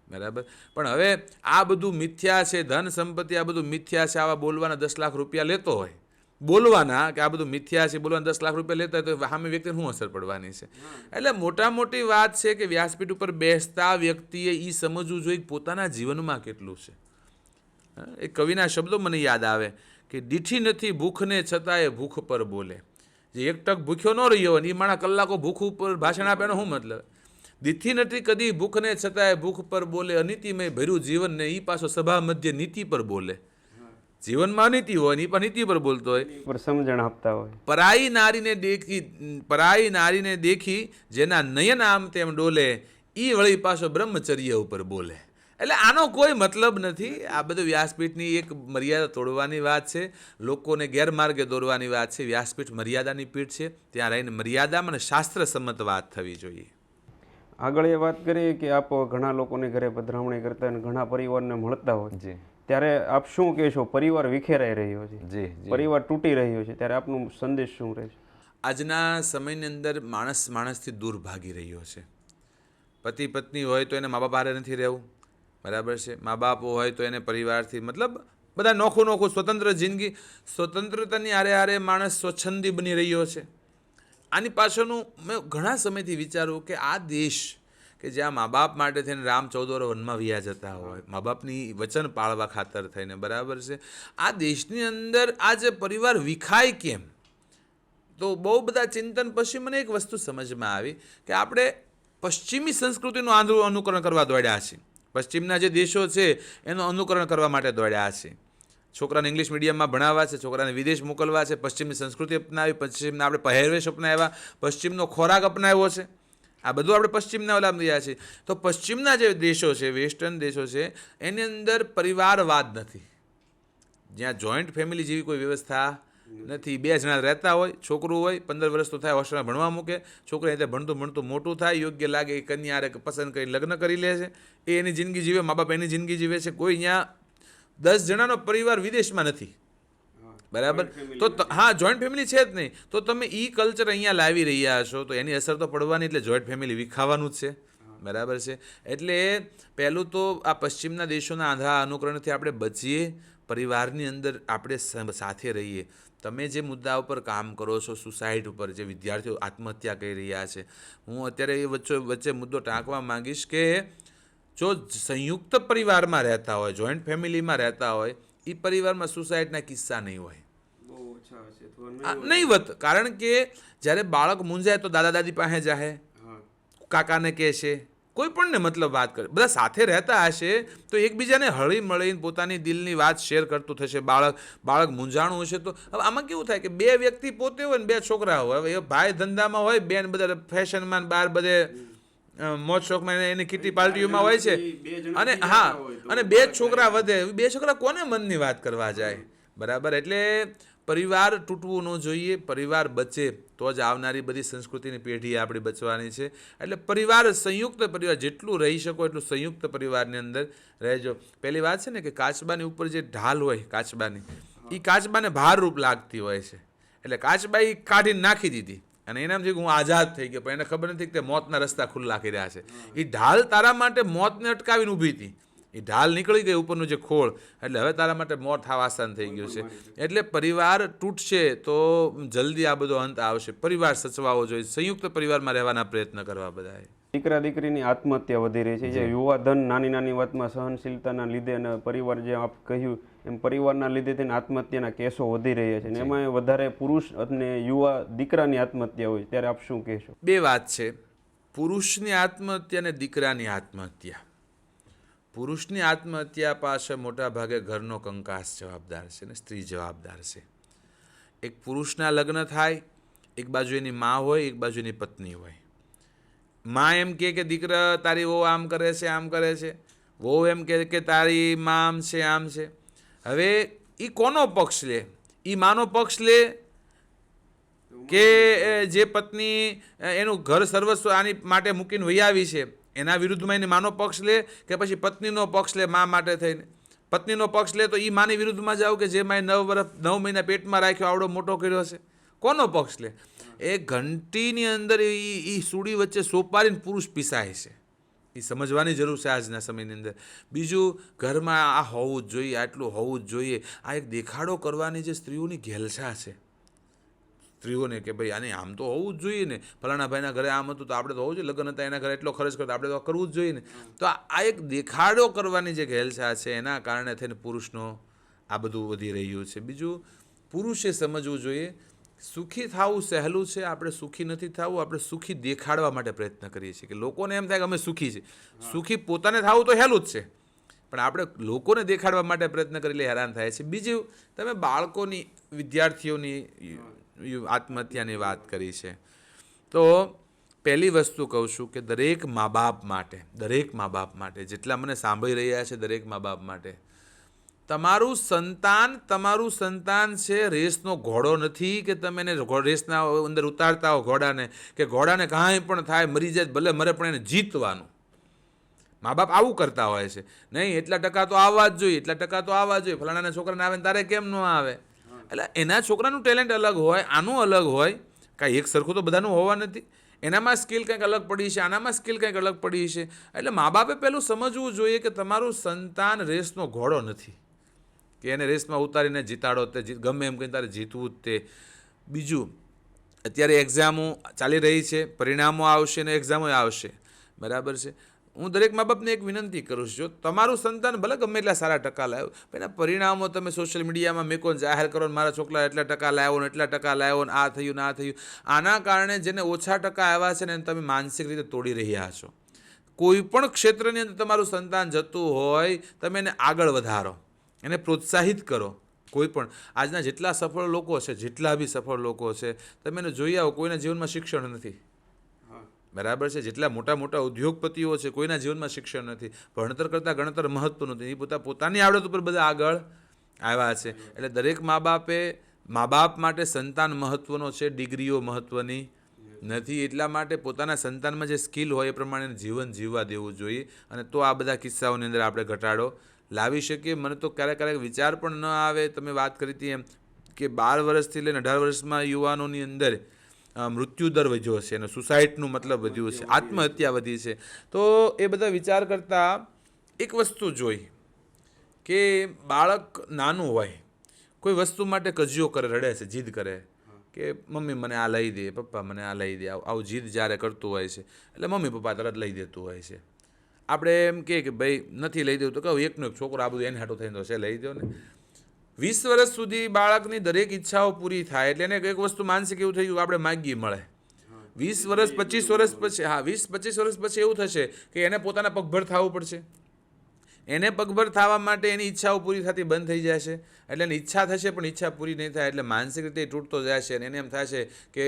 બરાબર. પણ હવે આ બધું મિથ્યા છે, ધન સંપત્તિ આ બધું મિથ્યા છે, આવા બોલવાના 10 લાખ રૂપિયા લેતો હોય, બોલવાના કે આ બધું મિથ્યા છે, બોલવાના 10 લાખ રૂપિયા લેતા હોય તો સામે વ્યક્તિને શું અસર પડવાની છે? એટલે મોટી વાત છે કે વ્યાસપીઠ ઉપર બેસતા વ્યક્તિએ એ સમજવું જોઈએ પોતાના જીવનમાં કેટલું છે. એ કવિના શબ્દો મને યાદ આવે કે દીઠી નથી ભૂખને છતાંય ભૂખ પર બોલે. જે એક ટક ભૂખ્યો ન રહ્યો હોય એ માણા કલાકો ભૂખ ઉપર ભાષણ આપે એનો શું મતલબ? દીઠી નથી કદી ભૂખને છતાંય ભૂખ પર બોલે, અનીતિમય ભર્યું જીવન ને ઈ પાછો સભા મધ્ય નીતિ પર બોલે. જીવનમાં અનીતિ હોય ને એ પણ નીતિ પર બોલતો હોય, સમજણ આપતા હોય. પરાઈ નારીને દેખી જેના નયન આમ તેમ ડોલે, ઈ વળી પાછો બ્રહ્મચર્ય ઉપર બોલે. એટલે આનો કોઈ મતલબ નથી. આ બધું વ્યાસપીઠની એક મર્યાદા તોડવાની વાત છે, લોકોને ગેરમાર્ગે દોરવાની વાત છે. વ્યાસપીઠ મર્યાદાની પીઠ છે, ત્યાં રહીને મર્યાદામાં અને શાસ્ત્ર સંમત વાત થવી જોઈએ. આગળ એ વાત કરીએ કે આપ ઘણા લોકોને ઘરે પધરામણી કરતા હોય, ઘણા પરિવારને મળતા હોય, ત્યારે આપ શું કહેશો? પરિવાર વિખેરાઈ રહ્યો છે, પરિવાર તૂટી રહ્યો છે, ત્યારે આપનો સંદેશ શું રહેશે? આજના સમયની અંદર માણસથી દૂર ભાગી રહ્યો છે. પતિ પત્ની હોય તો એને મા બાપ હારે નથી રહેવું, બરાબર છે. મા બાપ હોય તો એને પરિવારથી મતલબ બધા નોખું સ્વતંત્ર જિંદગી, સ્વતંત્રતાની હારે માણસ સ્વચ્છંદી બની રહ્યો છે. આની પાછળનું મેં ઘણા સમયથી વિચાર્યું કે આ દેશ કે જ્યાં મા બાપ માટે થઈને રામ 14 વર્ષ વનમાં વ્યા જતા હોય, મા બાપની વચન પાળવા ખાતર થઈને, બરાબર છે, આ દેશની અંદર આ જે પરિવાર વિખાય કેમ? તો બહુ બધા ચિંતન પછી મને એક વસ્તુ સમજમાં આવી કે આપણે પશ્ચિમી સંસ્કૃતિનું અનુકરણ કરવા દોડ્યા છીએ. પશ્ચિમના જે દેશો છે એનું અનુકરણ કરવા માટે દોડ્યા છીએ. છોકરાને ઇંગ્લિશ મીડિયમમાં ભણાવવા છે, છોકરાને વિદેશ મોકલવા છે, પશ્ચિમની સંસ્કૃતિ અપનાવી, પશ્ચિમના આપણે પહેરવેશ અપનાવ્યા, પશ્ચિમનો ખોરાક અપનાવ્યો છે. આ બધું આપણે પશ્ચિમના ઓલામ રહ્યા છીએ. તો પશ્ચિમના જે દેશો છે, વેસ્ટર્ન દેશો છે, એની અંદર પરિવારવાદ નથી. જ્યાં જોઈન્ટ ફેમિલી જેવી કોઈ વ્યવસ્થા નથી. 2 જણા રહેતા હોય, છોકરું હોય, 15 વર્ષ તો થાય, હોસ્ટેલમાં ભણવા મૂકે, છોકરા રીતે ભણતું મોટું થાય, યોગ્ય લાગે એ કન્યા પસંદ કરી લગ્ન કરી લે છે, એ એની જિંદગી જીવે, મા બાપ એની જિંદગી જીવે છે. કોઈ અહીંયા 10 જણાનો પરિવાર વિદેશમાં નથી, બરાબર. તો હા, જોઈન્ટ ફેમિલી છે જ નહીં. તો તમે કલ્ચર અહીંયા લાવી રહ્યા છો તો એની અસર તો પડવાની, એટલે જોઈન્ટ ફેમિલી વિખાવાનું જ છે, બરાબર છે. એટલે પહેલું તો આ પશ્ચિમના દેશોના આંધળા અનુકરણથી આપણે બચીએ, પરિવારની અંદર આપણે સાથે રહીએ. તમે જે મુદ્દા ઉપર કામ કરો છો, સુસાઇડ ઉપર, જે વિદ્યાર્થીઓ આત્મહત્યા કરી રહ્યા છે, હું અત્યારે એ વચ્ચે મુદ્દો ટાંકવા માંગીશ કે જો સંયુક્ત પરિવારમાં રહેતા હોય, જોઈન્ટ ફેમિલીમાં રહેતા હોય, એ પરિવારમાં સુસાઇડના કિસ્સા નહીં હોય, નહીવત. કારણ કે જ્યારે બાળક મૂંઝાય તો દાદા દાદી પાસે જાય, કાકાને કહેશે, કોઈ પણ ને મતલબ વાત કરે, બધા સાથે રહેતા હશે તો એકબીજાને હળી મળીને પોતાની દિલની વાત શેર કરતું થશે. બાળક મૂંઝાણું હશે તો હવે આમાં કેવું થાય કે 2 વ્યક્તિ પોતે હોય ને 2 છોકરા હોય. હવે એ ભાઈ ધંધામાં હોય, બેન બધા ફેશનમાં બહાર બધે મોજ શોખમાં એની કિટી પાર્ટીઓમાં હોય છે, અને હા, અને 2 છોકરા વધે, 2 છોકરા કોને મનની વાત કરવા જાય, બરાબર. એટલે પરિવાર તૂટવું ન જોઈએ, પરિવાર બચે તો જ આવનારી બધી સંસ્કૃતિની પેઢી આપણી બચવાની છે. એટલે પરિવાર, સંયુક્ત પરિવાર, જેટલું રહી શકો એટલું સંયુક્ત પરિવારની અંદર રહેજો. પહેલી વાત છે ને કે કાચબાની ઉપર જે ઢાલ હોય કાચબાની, એ કાચબાને ભારરૂપ લાગતી હોય છે. એટલે કાચબા એ કાઢીને નાખી દીધી અને એનાથી હું આઝાદ થઈ ગયો, પણ એને ખબર નથી કે તે મોતના રસ્તા ખુલ્લા કર્યા છે. એ ઢાલ તારા માટે મોતને અટકાવીને ઊભી હતી, એ ઢાલ નીકળી ગઈ ઉપરનું જે ખોળ, એટલે હવે તારા માટે મોત થવા આસાન થઈ ગયું છે. એટલે પરિવાર તૂટશે તો જલ્દી આ બધો અંત આવશે. પરિવાર સચવાવો જોઈએ, સંયુક્ત પરિવારમાં રહેવાના પ્રયત્ન કરવા બધાએ. દીકરા દીકરીની આત્મહત્યા વધી રહી છે. જે યુવા ધન નાની વાતમાં સહનશીલતાના લીધે અને પરિવાર, જે આપ કહ્યું એમ, પરિવારના લીધે તેને આત્મહત્યાના કેસો વધી રહ્યા છે, અને એમાં વધારે પુરુષ અને યુવા દીકરાની આત્મહત્યા હોય, ત્યારે આપ શું કહેશો? 2 વાત છે, પુરુષની આત્મહત્યા અને દીકરાની આત્મહત્યા. પુરુષની આત્મહત્યા પાછળ મોટા ભાગે ઘરનો કંકાસ જવાબદાર છે ને સ્ત્રી જવાબદાર છે. એક પુરુષના લગ્ન થાય, એક બાજુ એની મા હોય, એક બાજુ એની પત્ની હોય. મા એમ કે દીકરા તારી વહુ આમ કરે છે, આમ કરે છે, વહુ એમ કે તારી મા આમ છે, આમ છે. હવે એ કોનો પક્ષ લે? એ માનો પક્ષ લે કે જે પત્ની એનું ઘર સર્વસ્વ આની માટે મૂકીને વહી આવી છે એના વિરુદ્ધમાં એની માનો પક્ષ લે, કે પછી પત્નીનો પક્ષ લે મા માટે થઈને? પત્નીનો પક્ષ લે તો એ માની વિરુદ્ધમાં જાવ કે જે માએ 9 મહિના પેટમાં રાખ્યો, આવડો મોટો કર્યો છે. કોનો પક્ષ લે? એ ઘંટીની અંદર એ સૂડી વચ્ચે સોપારીને પુરુષ પીસાય છે. એ સમજવાની જરૂર છે આજના સમયની અંદર. બીજું, ઘરમાં આ હોવું જ જોઈએ, આટલું હોવું જ જોઈએ, આ એક દેખાડો કરવાની જે સ્ત્રીઓની ઘેલછા છે સ્ત્રીઓને, કે ભાઈ આને આમ તો હોવું જ જોઈએ ને, ફલાણા ભાઈના ઘરે આમ હતું તો આપણે તો હોવું જોઈએ, લગ્ન હતા એના ઘરે એટલો ખર્ચ કરતો, આપણે તો કરવું જ જોઈએ ને. તો આ એક દેખાડો કરવાની જે ઘેલછા છે એના કારણે થઈને પુરુષનો આ બધું વધી રહ્યું છે. બીજું, પુરુષે સમજવું જોઈએ સુખી થવું સહેલું છે, આપણે સુખી નથી થવું, આપણે સુખી દેખાડવા માટે પ્રયત્ન કરીએ છીએ કે લોકોને એમ થાય કે અમે સુખી છીએ. સુખી પોતાને થવું તો સહેલું જ છે, પણ આપણે લોકોને દેખાડવા માટે પ્રયત્ન કરી હેરાન થાય છે. બીજું, તમે બાળકોની, વિદ્યાર્થીઓની આત્મહત્યાની વાત કરી છે, તો પહેલી વસ્તુ કહું છું કે દરેક મા બાપ માટે, જેટલા મને સાંભળી રહ્યા છે દરેક મા બાપ માટે, તમારું સંતાન છે રેસનો ઘોડો નથી કે તમે એને રેસના અંદર ઉતારતા હો ઘોડાને, કે ઘોડાને કાંઈ પણ થાય, મરી જાય ભલે મરે, પણ એને જીતવાનું. મા બાપ આવું કરતા હોય છે, નહીં એટલા ટકા તો આવવા જ જોઈએ, એટલા ટકા તો આવવા જોઈએ, ફલાણાના છોકરાને આવે ને તારે કેમ ન આવે? એટલે એના છોકરાનું ટેલેન્ટ અલગ હોય, આનું અલગ હોય, કાંઈ એક સરખું તો બધાનું હોવા નથી. એનામાં સ્કિલ કંઈક અલગ પડી છે, આનામાં સ્કિલ કંઈક અલગ પડી છે. એટલે મા બાપે પહેલું સમજવું જોઈએ કે તમારું સંતાન રેસનો ઘોડો નથી કે એને રેસમાં ઉતારીને જીતાડો, તે ગમે એમ કંઈ તારે જીતવું જ તે. બીજું, અત્યારે એક્ઝામો ચાલી રહી છે, પરિણામો આવશે ને એક્ઝામો આવશે, બરાબર છે. હું દરેક મા બાપને એક વિનંતી કરું છું, જો તમારું સંતાન ભલે ગમે એટલા સારા ટકા લાવ્યો, એના પરિણામો તમે સોશિયલ મીડિયામાં મેકો જાહેર કરો ને મારા છોકરા એટલા ટકા લાવ્યો ને એટલા ટકા લાવ્યો ને આ થયું ને આ થયું. આના કારણે જેને ઓછા ટકા આવ્યા છે ને એને તમે માનસિક રીતે તોડી રહ્યા છો. કોઈ પણ ક્ષેત્રની અંદર તમારું સંતાન જતું હોય, તમે એને આગળ વધારો, એને પ્રોત્સાહિત કરો. કોઈ પણ આજના જેટલા સફળ લોકો છે, જેટલા બી સફળ લોકો છે, તમે એને જોઈ આવો, કોઈના જીવનમાં શિક્ષણ નથી, બરાબર છે. જેટલા મોટા મોટા ઉદ્યોગપતિઓ છે, કોઈના જીવનમાં શિક્ષણ નથી. ભણતર કરતાં ગણતર મહત્વનું નથી. એ પોતાની આવડત ઉપર બધા આગળ આવ્યા છે. એટલે દરેક મા બાપ માટે સંતાન મહત્વનો છે, ડિગ્રીઓ મહત્વની નથી. એટલા માટે પોતાના સંતાનમાં જે સ્કિલ હોય એ પ્રમાણે જીવન જીવવા દેવું જોઈએ, અને તો આ બધા કિસ્સાઓની અંદર આપણે ઘટાડો લાવી શકીએ. મને તો ક્યારેક વિચાર પણ ન આવે, તમે વાત કરી હતી એમ કે 12 વર્ષથી લઈને 18 વર્ષમાં યુવાનોની અંદર મૃત્યુદર વધ્યો છે અને સુસાઇડનું મતલબ વધ્યું છે, આત્મહત્યા વધી છે. તો એ બધા વિચાર કરતાં એક વસ્તુ જોઈ કે બાળક નાનું હોય, કોઈ વસ્તુ માટે કજિયો કરે, રડે છે, જીદ કરે કે મમ્મી મને આ લઈ દે, પપ્પા મને આ લઈ દે, આવું જીદ જ્યારે કરતું હોય છે એટલે મમ્મી પપ્પા તરત લઈ દેતું હોય છે. આપણે એમ કે ભાઈ નથી લઈ દેવું તો કહું એકનો એક છોકરો આ બધું એને હાટો થઈને તો છે, લઈ દો ને. 20 વર્ષ સુધી બાળકની દરેક ઈચ્છાઓ પૂરી થાય એટલે એને એક વસ્તુ માનસિક એવું થઈ ગયું આપણે માગીએ મળે. 20 વર્ષ 25 વર્ષ પછી 20-25 વર્ષ પછી એવું થશે કે એને પોતાના પગભર થવું પડશે. એને પગભર થવા માટે એની ઈચ્છાઓ પૂરી થતી બંધ થઈ જશે. એટલે એની ઈચ્છા થશે પણ ઈચ્છા પૂરી નહીં થાય, એટલે માનસિક રીતે તૂટતો જશે અને એને એમ થશે કે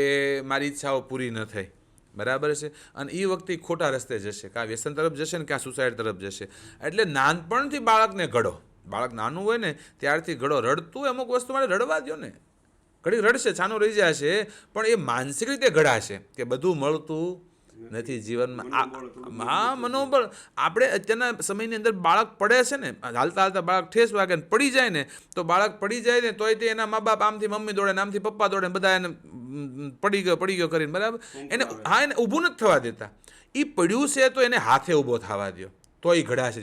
મારી ઈચ્છાઓ પૂરી ન થઈ, બરાબર છે. અને એ વખતે ખોટા રસ્તે જશે, કાં વ્યસન તરફ જશે ને કાં સુસાઇડ તરફ જશે. એટલે નાનપણથી બાળકને ઘડો. બાળક નાનું હોય ને ત્યારથી ઘડો. રડતું અમુક વસ્તુ માટે રડવા દો ને, ઘડી રડશે, છાનું રહી જશે, પણ એ માનસિક રીતે ઘડાશે કે બધું મળતું નથી જીવનમાં. હા, મનોબળ. આપણે અત્યારના સમયની અંદર બાળક પડે છે ને, હાલતા હાલતા બાળક ઠેસ વાગે ને પડી જાય ને, તો બાળક પડી જાય ને તોય તે એના મા બાપ આમથી મમ્મી દોડે ને આમથી પપ્પા દોડે ને બધા એને પડી ગયો કરીને, બરાબર. એને એને ઊભું નથી થવા દેતા. એ પડ્યું છે તો એને હાથે ઊભો થવા દો, તો એ ઘડાશે.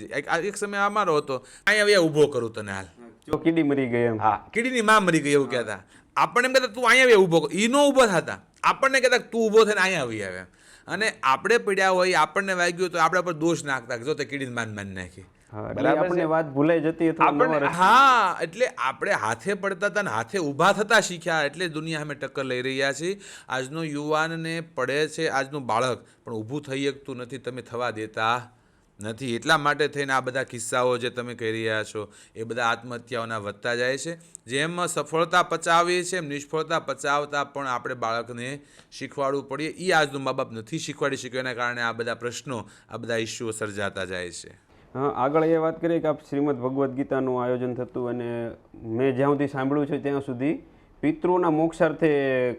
એક સમય અમારો હતો, અહીંયા ઊભો કરું તને હાલ, જો કીડી મરી ગઈ એમ. હા, કીડીની માં મરી ગઈ એવું કહેતા. આપણને એમ કહેતા તું અહીંયા ઊભો કર, એ ન ઊભો થતા. આપણને કહેતા તું ઊભો થઈને અહીંયા આવી આવે. અને આપણે પડ્યા હોય, આપણને વાગ્યું તો આપણા પર દોષ નાખતા જો તે કીડીને માન નાખી. આપણને વાત ભૂલાઈ જતી. હા, એટલે આપણે હાથે પડતા હતા ને હાથે ઊભા થતા શીખ્યા, એટલે દુનિયા અમે ટક્કર લઈ રહ્યા છીએ. આજનો યુવાનને પડે છે, આજનું બાળક પણ ઊભું થઈ શકતું નથી, તમે થવા દેતા નથી. એટલા માટે થઈને આ બધા કિસ્સાઓ જે તમે કહી રહ્યા છો એ બધા આત્મહત્યાઓના વધતા જાય છે. જેમ સફળતા પચાવીએ છીએ એમ નિષ્ફળતા પચાવતા પણ આપણે બાળકને શીખવાડવું પડીએ. એ આજનું મા બાપ નથી શીખવાડી શક્યો, એના કારણે આ બધા પ્રશ્નો, આ બધા ઇસ્યુઓ સર્જાતા જાય છે. આગળ એ વાત કરીએ કે આપ શ્રીમદ ભગવદ્ ગીતાનું આયોજન થતું, અને મેં જ્યાં સુધી સાંભળ્યું છે ત્યાં સુધી પિતૃના મોક્ષાર્થે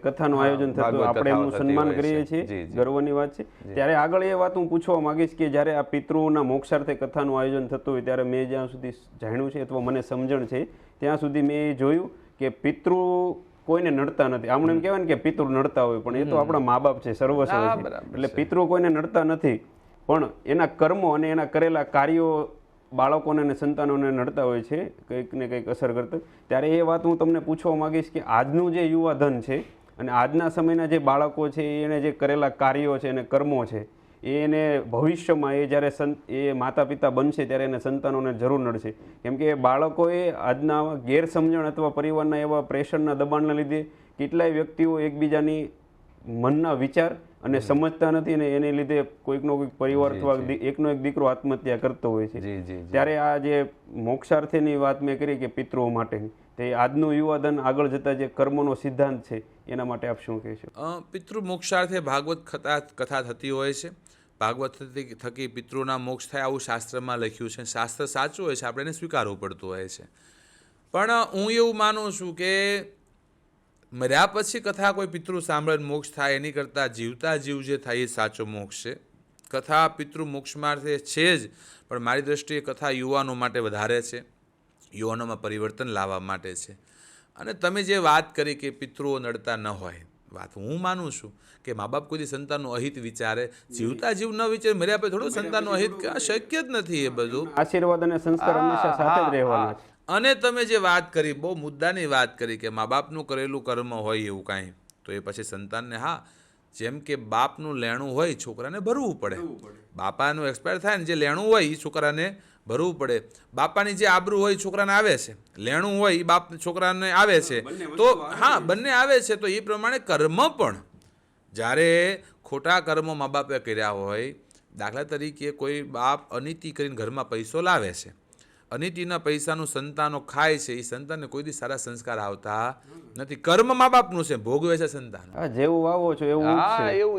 કથાનું આયોજન થતું. આપણે એમનું સન્માન કરીએ છીએ, ગર્વની વાત છે. ત્યારે આગળ એ વાત હું પૂછવા માંગીશ કે જ્યારે આ પિતૃના મોક્ષાર્થે કથાનું આયોજન થતું હોય ત્યારે મેં જ્યાં સુધી જાણ્યું છે અથવા મને સમજણ છે ત્યાં સુધી મેં એ જોયું કે પિતૃ કોઈને નડતા નથી. આમણે એમ કહેવાય ને કે પિતૃ નડતા હોય, પણ એ તો આપણા મા બાપ છે, સર્વસ્વ છે. એટલે પિતૃ કોઈને નડતા નથી, પણ એના કર્મો અને એના કરેલા કાર્યો બાળકોને અને સંતાનોને નડતા હોય છે, કંઈક ને કંઈક અસર કરતા. ત્યારે એ વાત હું તમને પૂછવા માંગીશ કે આજનું જે યુવા ધન છે અને આજના સમયના જે બાળકો છે એને જે કરેલા કાર્યો છે અને કર્મો છે એને ભવિષ્યમાં એ જ્યારે એ માતા પિતા બનશે ત્યારે એને સંતાનોને જરૂર નડશે. કેમ કે બાળકોએ આજના ગેરસમજણ અથવા પરિવારના એવા પ્રેશરના દબાણના લીધે કેટલાય વ્યક્તિઓ એકબીજાની મનના વિચાર અને સમજતા નથી, ને એને લીધે કોઈકનો કોઈક પરિવાર અથવા એકનો એક દીકરો આત્મહત્યા કરતો હોય છે. ત્યારે આ જે મોક્ષાર્થેની વાત મેં કરી કે પિતૃઓ માટેની, તે આજનું યુવાધન આગળ જતા જે કર્મનો સિદ્ધાંત છે એના માટે આપ શું કહેશો? પિતૃ મોક્ષાર્થે ભાગવત કથા થતી હોય છે. ભાગવત થકી પિતૃના મોક્ષ થાય આવું શાસ્ત્રમાં લખ્યું છે. શાસ્ત્ર સાચું હોય છે, આપણે એને સ્વીકારવું પડતું હોય છે. પણ હું એવું માનું છું કે મર્યા પછી કથા કોઈ પિતૃ સાંભળે મોક્ષ થાય એની કરતાં જીવતા જીવ જે થાય એ સાચો મોક્ષ છે. કથા પિતૃ મોક્ષમાર્થે છે જ, પણ મારી દૃષ્ટિએ કથા યુવાનો માટે વધારે છે, યુવાનોમાં પરિવર્તન લાવવા માટે છે. અને તમે જે વાત કરી કે પિતૃઓ નડતા ન હોય, વાત હું માનું છું કે મા બાપ કોઈ સંતાનનું અહિત વિચારે, જીવતા જીવ ન વિચારે, મર્યા પછી થોડું સંતાનનું અહિત, શક્ય જ નથી એ બધું. આશીર્વાદ અને સંસ્કાર હંમેશા સાથે જ રહેવાના છે. અને તમે જે વાત કરી, બહુ મુદ્દાની વાત કરી કે મા બાપનું કરેલું કર્મ હોય એવું કાંઈ, તો એ પછી સંતાનને, જેમ કે બાપનું લેણું હોય છોકરાને ભરવું પડે. બાપાનું એક્સપાયર થાય ને જે લેણું હોય એ છોકરાને ભરવું પડે. બાપાની જે આબરૂ હોય છોકરાને આવે છે, લેણું હોય એ બાપ છોકરાને આવે છે, તો બંને આવે છે. તો એ પ્રમાણે કર્મ પણ, જ્યારે ખોટા કર્મો મા બાપે કર્યા હોય, દાખલા તરીકે કોઈ બાપ અનીતિ કરીને ઘરમાં પૈસો લાવે છે, અનિતિના પૈસાનું સંતાનો ખાય છે, એ સંતાનને કોઈ દી સારા સંસ્કાર આવતા નથી. કર્મ મા બાપનું છે, ભોગવે છે સંતાન. જેવું વાવો છો એવું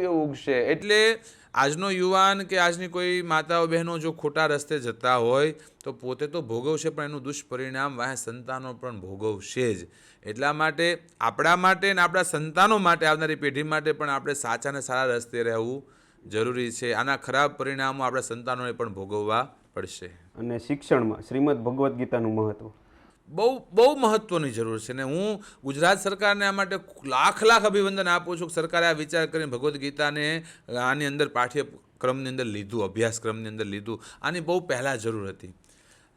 એવું ઉગશે. એટલે આજનો યુવાન કે આજની કોઈ માતાઓ બહેનો જો ખોટા રસ્તે જતા હોય તો પોતે તો ભોગવશે, પણ એનું દુષ્પરિણામ વાહે સંતાનો પણ ભોગવશે જ. એટલા માટે આપણા માટે ને આપણા સંતાનો માટે, આવનારી પેઢી માટે પણ આપણે સાચા ને સારા રસ્તે રહેવું જરૂરી છે. આના ખરાબ પરિણામો આપણા સંતાનોને પણ ભોગવવા પડશે. અને શિક્ષણમાં શ્રીમદ ભગવદ્ ગીતાનું મહત્વ બહુ મહત્વની જરૂર છે. ને હું ગુજરાત સરકારને આ માટે લાખ અભિનંદન આપું છું કે સરકારે આ વિચાર કરીને ભગવદ્ ગીતાને આની અંદર પાઠ્યક્રમની અંદર લીધું, અભ્યાસક્રમની અંદર લીધું. આની બહુ પહેલાં જરૂર હતી.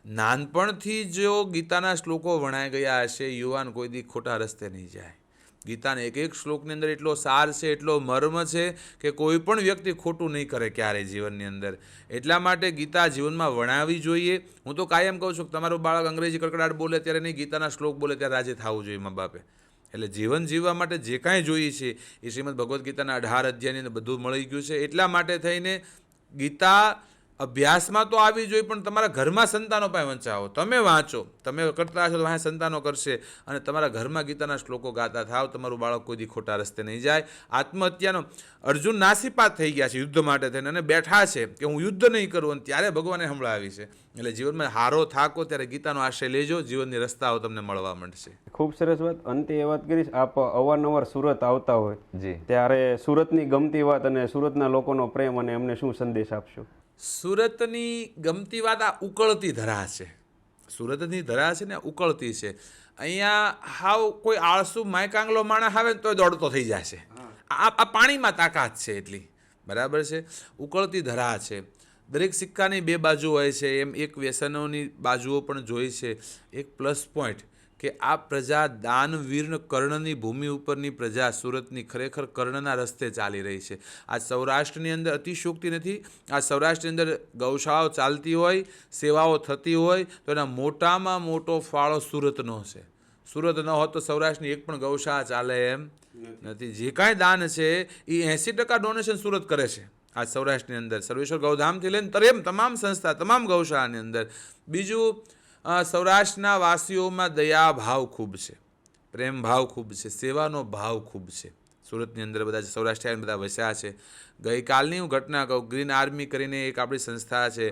નાનપણથી જો ગીતાના શ્લોકો વણાઈ ગયા હશે, યુવાન કોઈ દી ખોટા રસ્તે નહીં જાય. ગીતાના એક શ્લોકની અંદર એટલો સાર છે, એટલો મર્મ છે કે કોઈ પણ વ્યક્તિ ખોટું નહીં કરે ક્યારેય જીવનની અંદર. એટલા માટે ગીતા જીવનમાં વણાવવી જોઈએ. હું તો કાયમ કહું છું કે તમારું બાળક અંગ્રેજી કડકડાટ બોલે ત્યારે નહીં, ગીતાના શ્લોક બોલે ત્યારે રાજી થવું જોઈએ મા બાપે. એટલે જીવન જીવવા માટે જે કાંઈ જોઈએ છે એ શ્રીમદ ભગવદ્ ગીતાના 18 અધ્યાયની બધું મળી ગયું છે. એટલા માટે થઈને ગીતા અભ્યાસમાં તો આવી જોઈએ, પણ તમારા ઘરમાં સંતાનો પાસે વંચાવો. તમે વાંચો, તમે કરતા હશો તો વાંચે સંતાનો કરશે, અને તમારા ઘરમાં ગીતાના શ્લોકો ગાતા થાવ, તમારું બાળક કોઈ દી ખોટા રસ્તે નહીં જાય. આત્મહત્યાનો અર્જુન નાસીપાત થઈ ગયા છે યુદ્ધ માટે થઈને, અને બેઠા છે કે હું યુદ્ધ નહીં કરું, અને ત્યારે ભગવાને સંભળાવી છે. એટલે જીવનમાં હારો થાકો ત્યારે ગીતાનો આશ્રય લેજો, જીવનની રસ્તાઓ તમને મળવા માંડશે. ખૂબ સરસ વાત. અંતે એ વાત કરીશ, આપ અવારનવાર સુરત આવતા હોય ત્યારે સુરતની ગમતી વાત અને સુરતના લોકોનો પ્રેમ અને એમને શું સંદેશ આપશો? સુરતની ગમતી વાત આ ઉકળતી ધરા છે. સુરતની ધરા છે ને ઉકળતી છે. અહીંયા હાવ કોઈ આળસુ માયકાંગલો માણસ આવે ને તો દોડતો થઈ જશે. આ પાણીમાં તાકાત છે એટલી, બરાબર છે. ઉકળતી ધરા છે. દરેક સિક્કાની બે બાજુ હોય છે, એમ એક વ્યસનોની બાજુઓ પણ જોઈ છે. એક પ્લસ પોઈન્ટ કે આ પ્રજા દાનવીર કર્ણની ભૂમિ ઉપરની પ્રજા સુરતની ખરેખર કર્ણના રસ્તે ચાલી રહી છે. આ સૌરાષ્ટ્રની અંદર અતિશયોક્તિ નથી. આ સૌરાષ્ટ્રની અંદર ગૌશાળાઓ ચાલતી હોય, સેવાઓ થતી હોય, તો એના મોટામાં મોટો ફાળો સુરતનો છે. સુરત ન હોત તો સૌરાષ્ટ્રની એક પણ ગૌશાળા ચાલે એમ નથી. જે કાંઈ દાન છે એ 80% ડોનેશન સુરત કરે છે. આ સૌરાષ્ટ્રની અંદર સર્વેશ્વર ગૌધામથી લઈને તમામ સંસ્થા, તમામ ગૌશાળાની અંદર. બીજું, સૌરાષ્ટ્રના વાસીઓમાં દયા ભાવ ખૂબ છે, પ્રેમ ભાવ ખૂબ છે, સેવાનો ભાવ ખૂબ છે. સુરતની અંદર બધા સૌરાષ્ટ્રીયન બધા વસ્યા છે. ગઈકાલની હું ઘટના કહું, ગ્રીન આર્મી કરીને એક આપણી સંસ્થા છે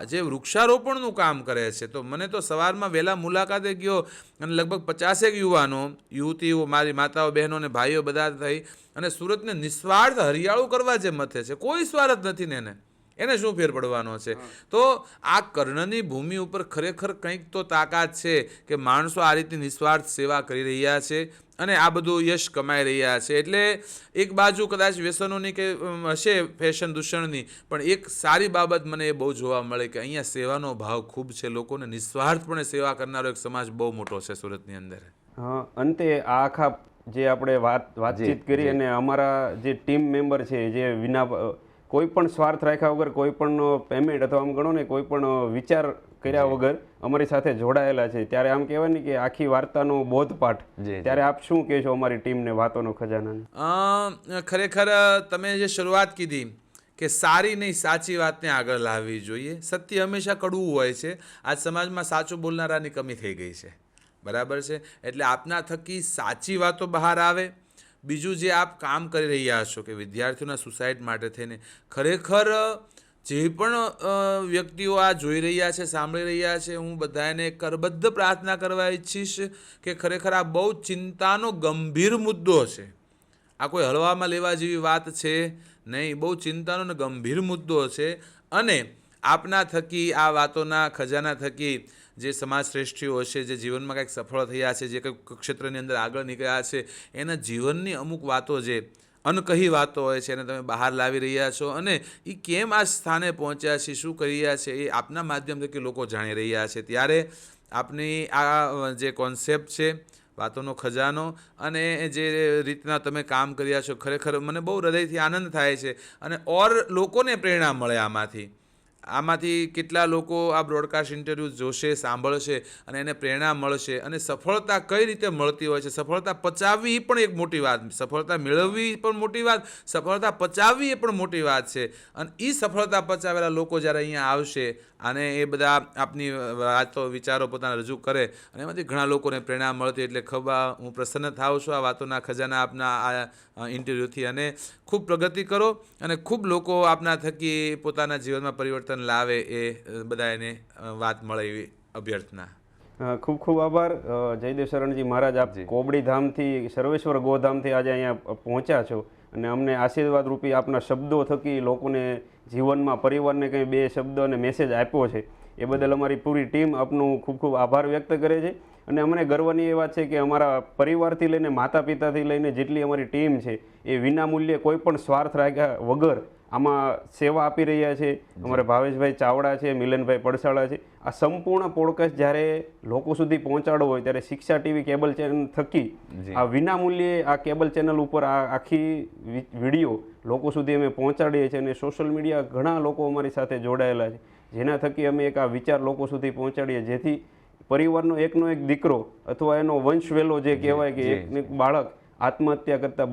જે વૃક્ષારોપણનું કામ કરે છે. તો મને તો સવારમાં વહેલા મુલાકાતે ગયો અને લગભગ 50 યુવતીઓ, મારી માતાઓ, બહેનો અને ભાઈઓ બધા થઈ અને સુરતને નિસ્વાર્થ હરિયાળું કરવા જે મથે છે. કોઈ સ્વાર્થ નથી ને એને શું ફેર પડવાનો છે? તો આ કર્ણની ભૂમિ ઉપર ખરેખર કંઈક તો તાકાત છે કે માણસો આ રીતની નિસ્વાર્થ સેવા કરી રહ્યા છે અને આ બધું યશ કમાઈ રહ્યા છે. એટલે એક બાજુ કદાચ વ્યસનોની કે હશે ફેશન દૂષણની, પણ એક સારી બાબત મને એ બહુ જોવા મળે કે અહીંયા સેવાનો ભાવ ખૂબ છે. લોકોને નિસ્વાર્થપણે સેવા કરનારો એક સમાજ બહુ મોટો છે સુરતની અંદર. અંતે આ આખા જે આપણે વાતચીત કરી અને અમારા જે ટીમ મેમ્બર છે જે વિના કોઈ પણ સ્વાર્થ રાખ્યા વગર, કોઈ પણ પેમેન્ટ અથવા આમ ગણો ને કોઈ પણ વિચાર કર્યા વગર અમારી સાથે જોડાયેલા છે, ત્યારે આમ કહેવાય ને કે આખી વાર્તાનો બોધપાઠ, ત્યારે આપ શું કહેશો અમારી ટીમને વાતોનો ખજાના? ખરેખર તમે જે શરૂઆત કીધી કે સારી નહીં સાચી વાતને આગળ લાવવી જોઈએ. સત્ય હંમેશા કડવું હોય છે. આજ સમાજમાં સાચું બોલનારાની કમી થઈ ગઈ છે, બરાબર છે. એટલે આપના થકી સાચી વાતો બહાર આવે. બીજું, જે આપ કામ કરી રહ્યા છો કે વિદ્યાર્થીઓના સુસાઇડ માટે થઈને, ખરેખર જે પણ વ્યક્તિઓ આ જોઈ રહ્યા છે, સાંભળી રહ્યા છે, હું બધાને કરબદ્ધ પ્રાર્થના કરવા ઈચ્છીશ કે ખરેખર આ બહુ ચિંતાનો ગંભીર મુદ્દો છે. આ કોઈ હળવામાં લેવા જેવી વાત છે નહીં. બહુ ચિંતાનો ને ગંભીર મુદ્દો છે. અને આપના થકી, આ વાતોના ખજાના થકી જે સમાજ શ્રેષ્ઠીઓ હશે, જે જીવનમાં કંઈક સફળ થયા છે, જે કંઈક ક્ષેત્રની અંદર આગળ નીકળ્યા છે, એના જીવનની અમુક વાતો જે અનકહી વાતો હોય છે એને તમે બહાર લાવી રહ્યા છો અને એ કેમ આ સ્થાને પહોંચ્યા છે, શું કરી રહ્યા છે, એ આપના માધ્યમ થકી લોકો જાણી રહ્યા છે. ત્યારે આપની આ જે કોન્સેપ્ટ છે વાતોનો ખજાનો અને જે રીતના તમે કામ કર્યા છો, ખરેખર મને બહુ હૃદયથી આનંદ થાય છે અને લોકોને પ્રેરણા મળે આમાંથી કેટલા લોકો આ બ્રોડકાસ્ટ ઇન્ટરવ્યૂ જોશે, સાંભળશે અને એને પ્રેરણા મળશે અને સફળતા કઈ રીતે મળતી હોય છે, સફળતા પચાવવી પણ એક મોટી વાત, સફળતા મેળવવી પણ મોટી વાત, સફળતા પચાવવી એ પણ મોટી વાત છે. અને એ સફળતા પચાવેલા લોકો જ્યારે અહીંયા આવશે અને એ બધા આપની વાતો વિચારો પોતાના રજૂ કરે અને એમાંથી ઘણા લોકોને પ્રેરણા મળતી, એટલે હું પ્રસન્ન થાઉં છું આ વાતોના ખજાના આપના આ ઇન્ટરવ્યૂથી. અને ખૂબ પ્રગતિ કરો અને ખૂબ લોકો આપના થકી પોતાના જીવનમાં પરિવર્તન લાવે એ બધા એને વાત મળે એવી અભ્યર્થના. ખૂબ ખૂબ આભાર જયદેવ શરણજી મહારાજ. આપ કોબડી ધામથી, સર્વેશ્વર ગોધામથી આજે અહીંયા પહોંચ્યા છો અને અમને આશીર્વાદ રૂપી આપના શબ્દો થકી લોકોને જીવનમાં, પરિવારને કંઈ 2 શબ્દ અને મેસેજ આપ્યો છે એ બદલ અમારી પૂરી ટીમ આપનું ખૂબ ખૂબ આભાર વ્યક્ત કરે છે. અને અમને ગર્વની એ વાત છે કે અમારા પરિવારથી લઈને, માતા પિતાથી લઈને જેટલી અમારી ટીમ છે એ વિનામૂલ્યે કોઈ પણ સ્વાર્થ રાખ્યા વગર આમાં સેવા આપી રહ્યા છે. અમારે ભાવેશભાઈ ચાવડા છે, મિલનભાઈ પડસાળા છે. આ સંપૂર્ણ પોડકાસ્ટ જ્યારે લોકો સુધી પહોંચાડવો હોય ત્યારે શિક્ષા ટીવી કેબલ ચેનલ થકી આ વિનામૂલ્યે આ કેબલ ચેનલ ઉપર આ આખી વિડીયો લોકો સુધી અમે પહોંચાડીએ છીએ અને સોશિયલ મીડિયા ઘણા લોકો અમારી સાથે જોડાયેલા છે, જેના થકી અમે એક આ વિચાર લોકો સુધી પહોંચાડીએ, જેથી પરિવારનો એકનો એક દીકરો અથવા એનો વંશવેલો જે કહેવાય કે એક બાળક આત્મહત્યા કરતા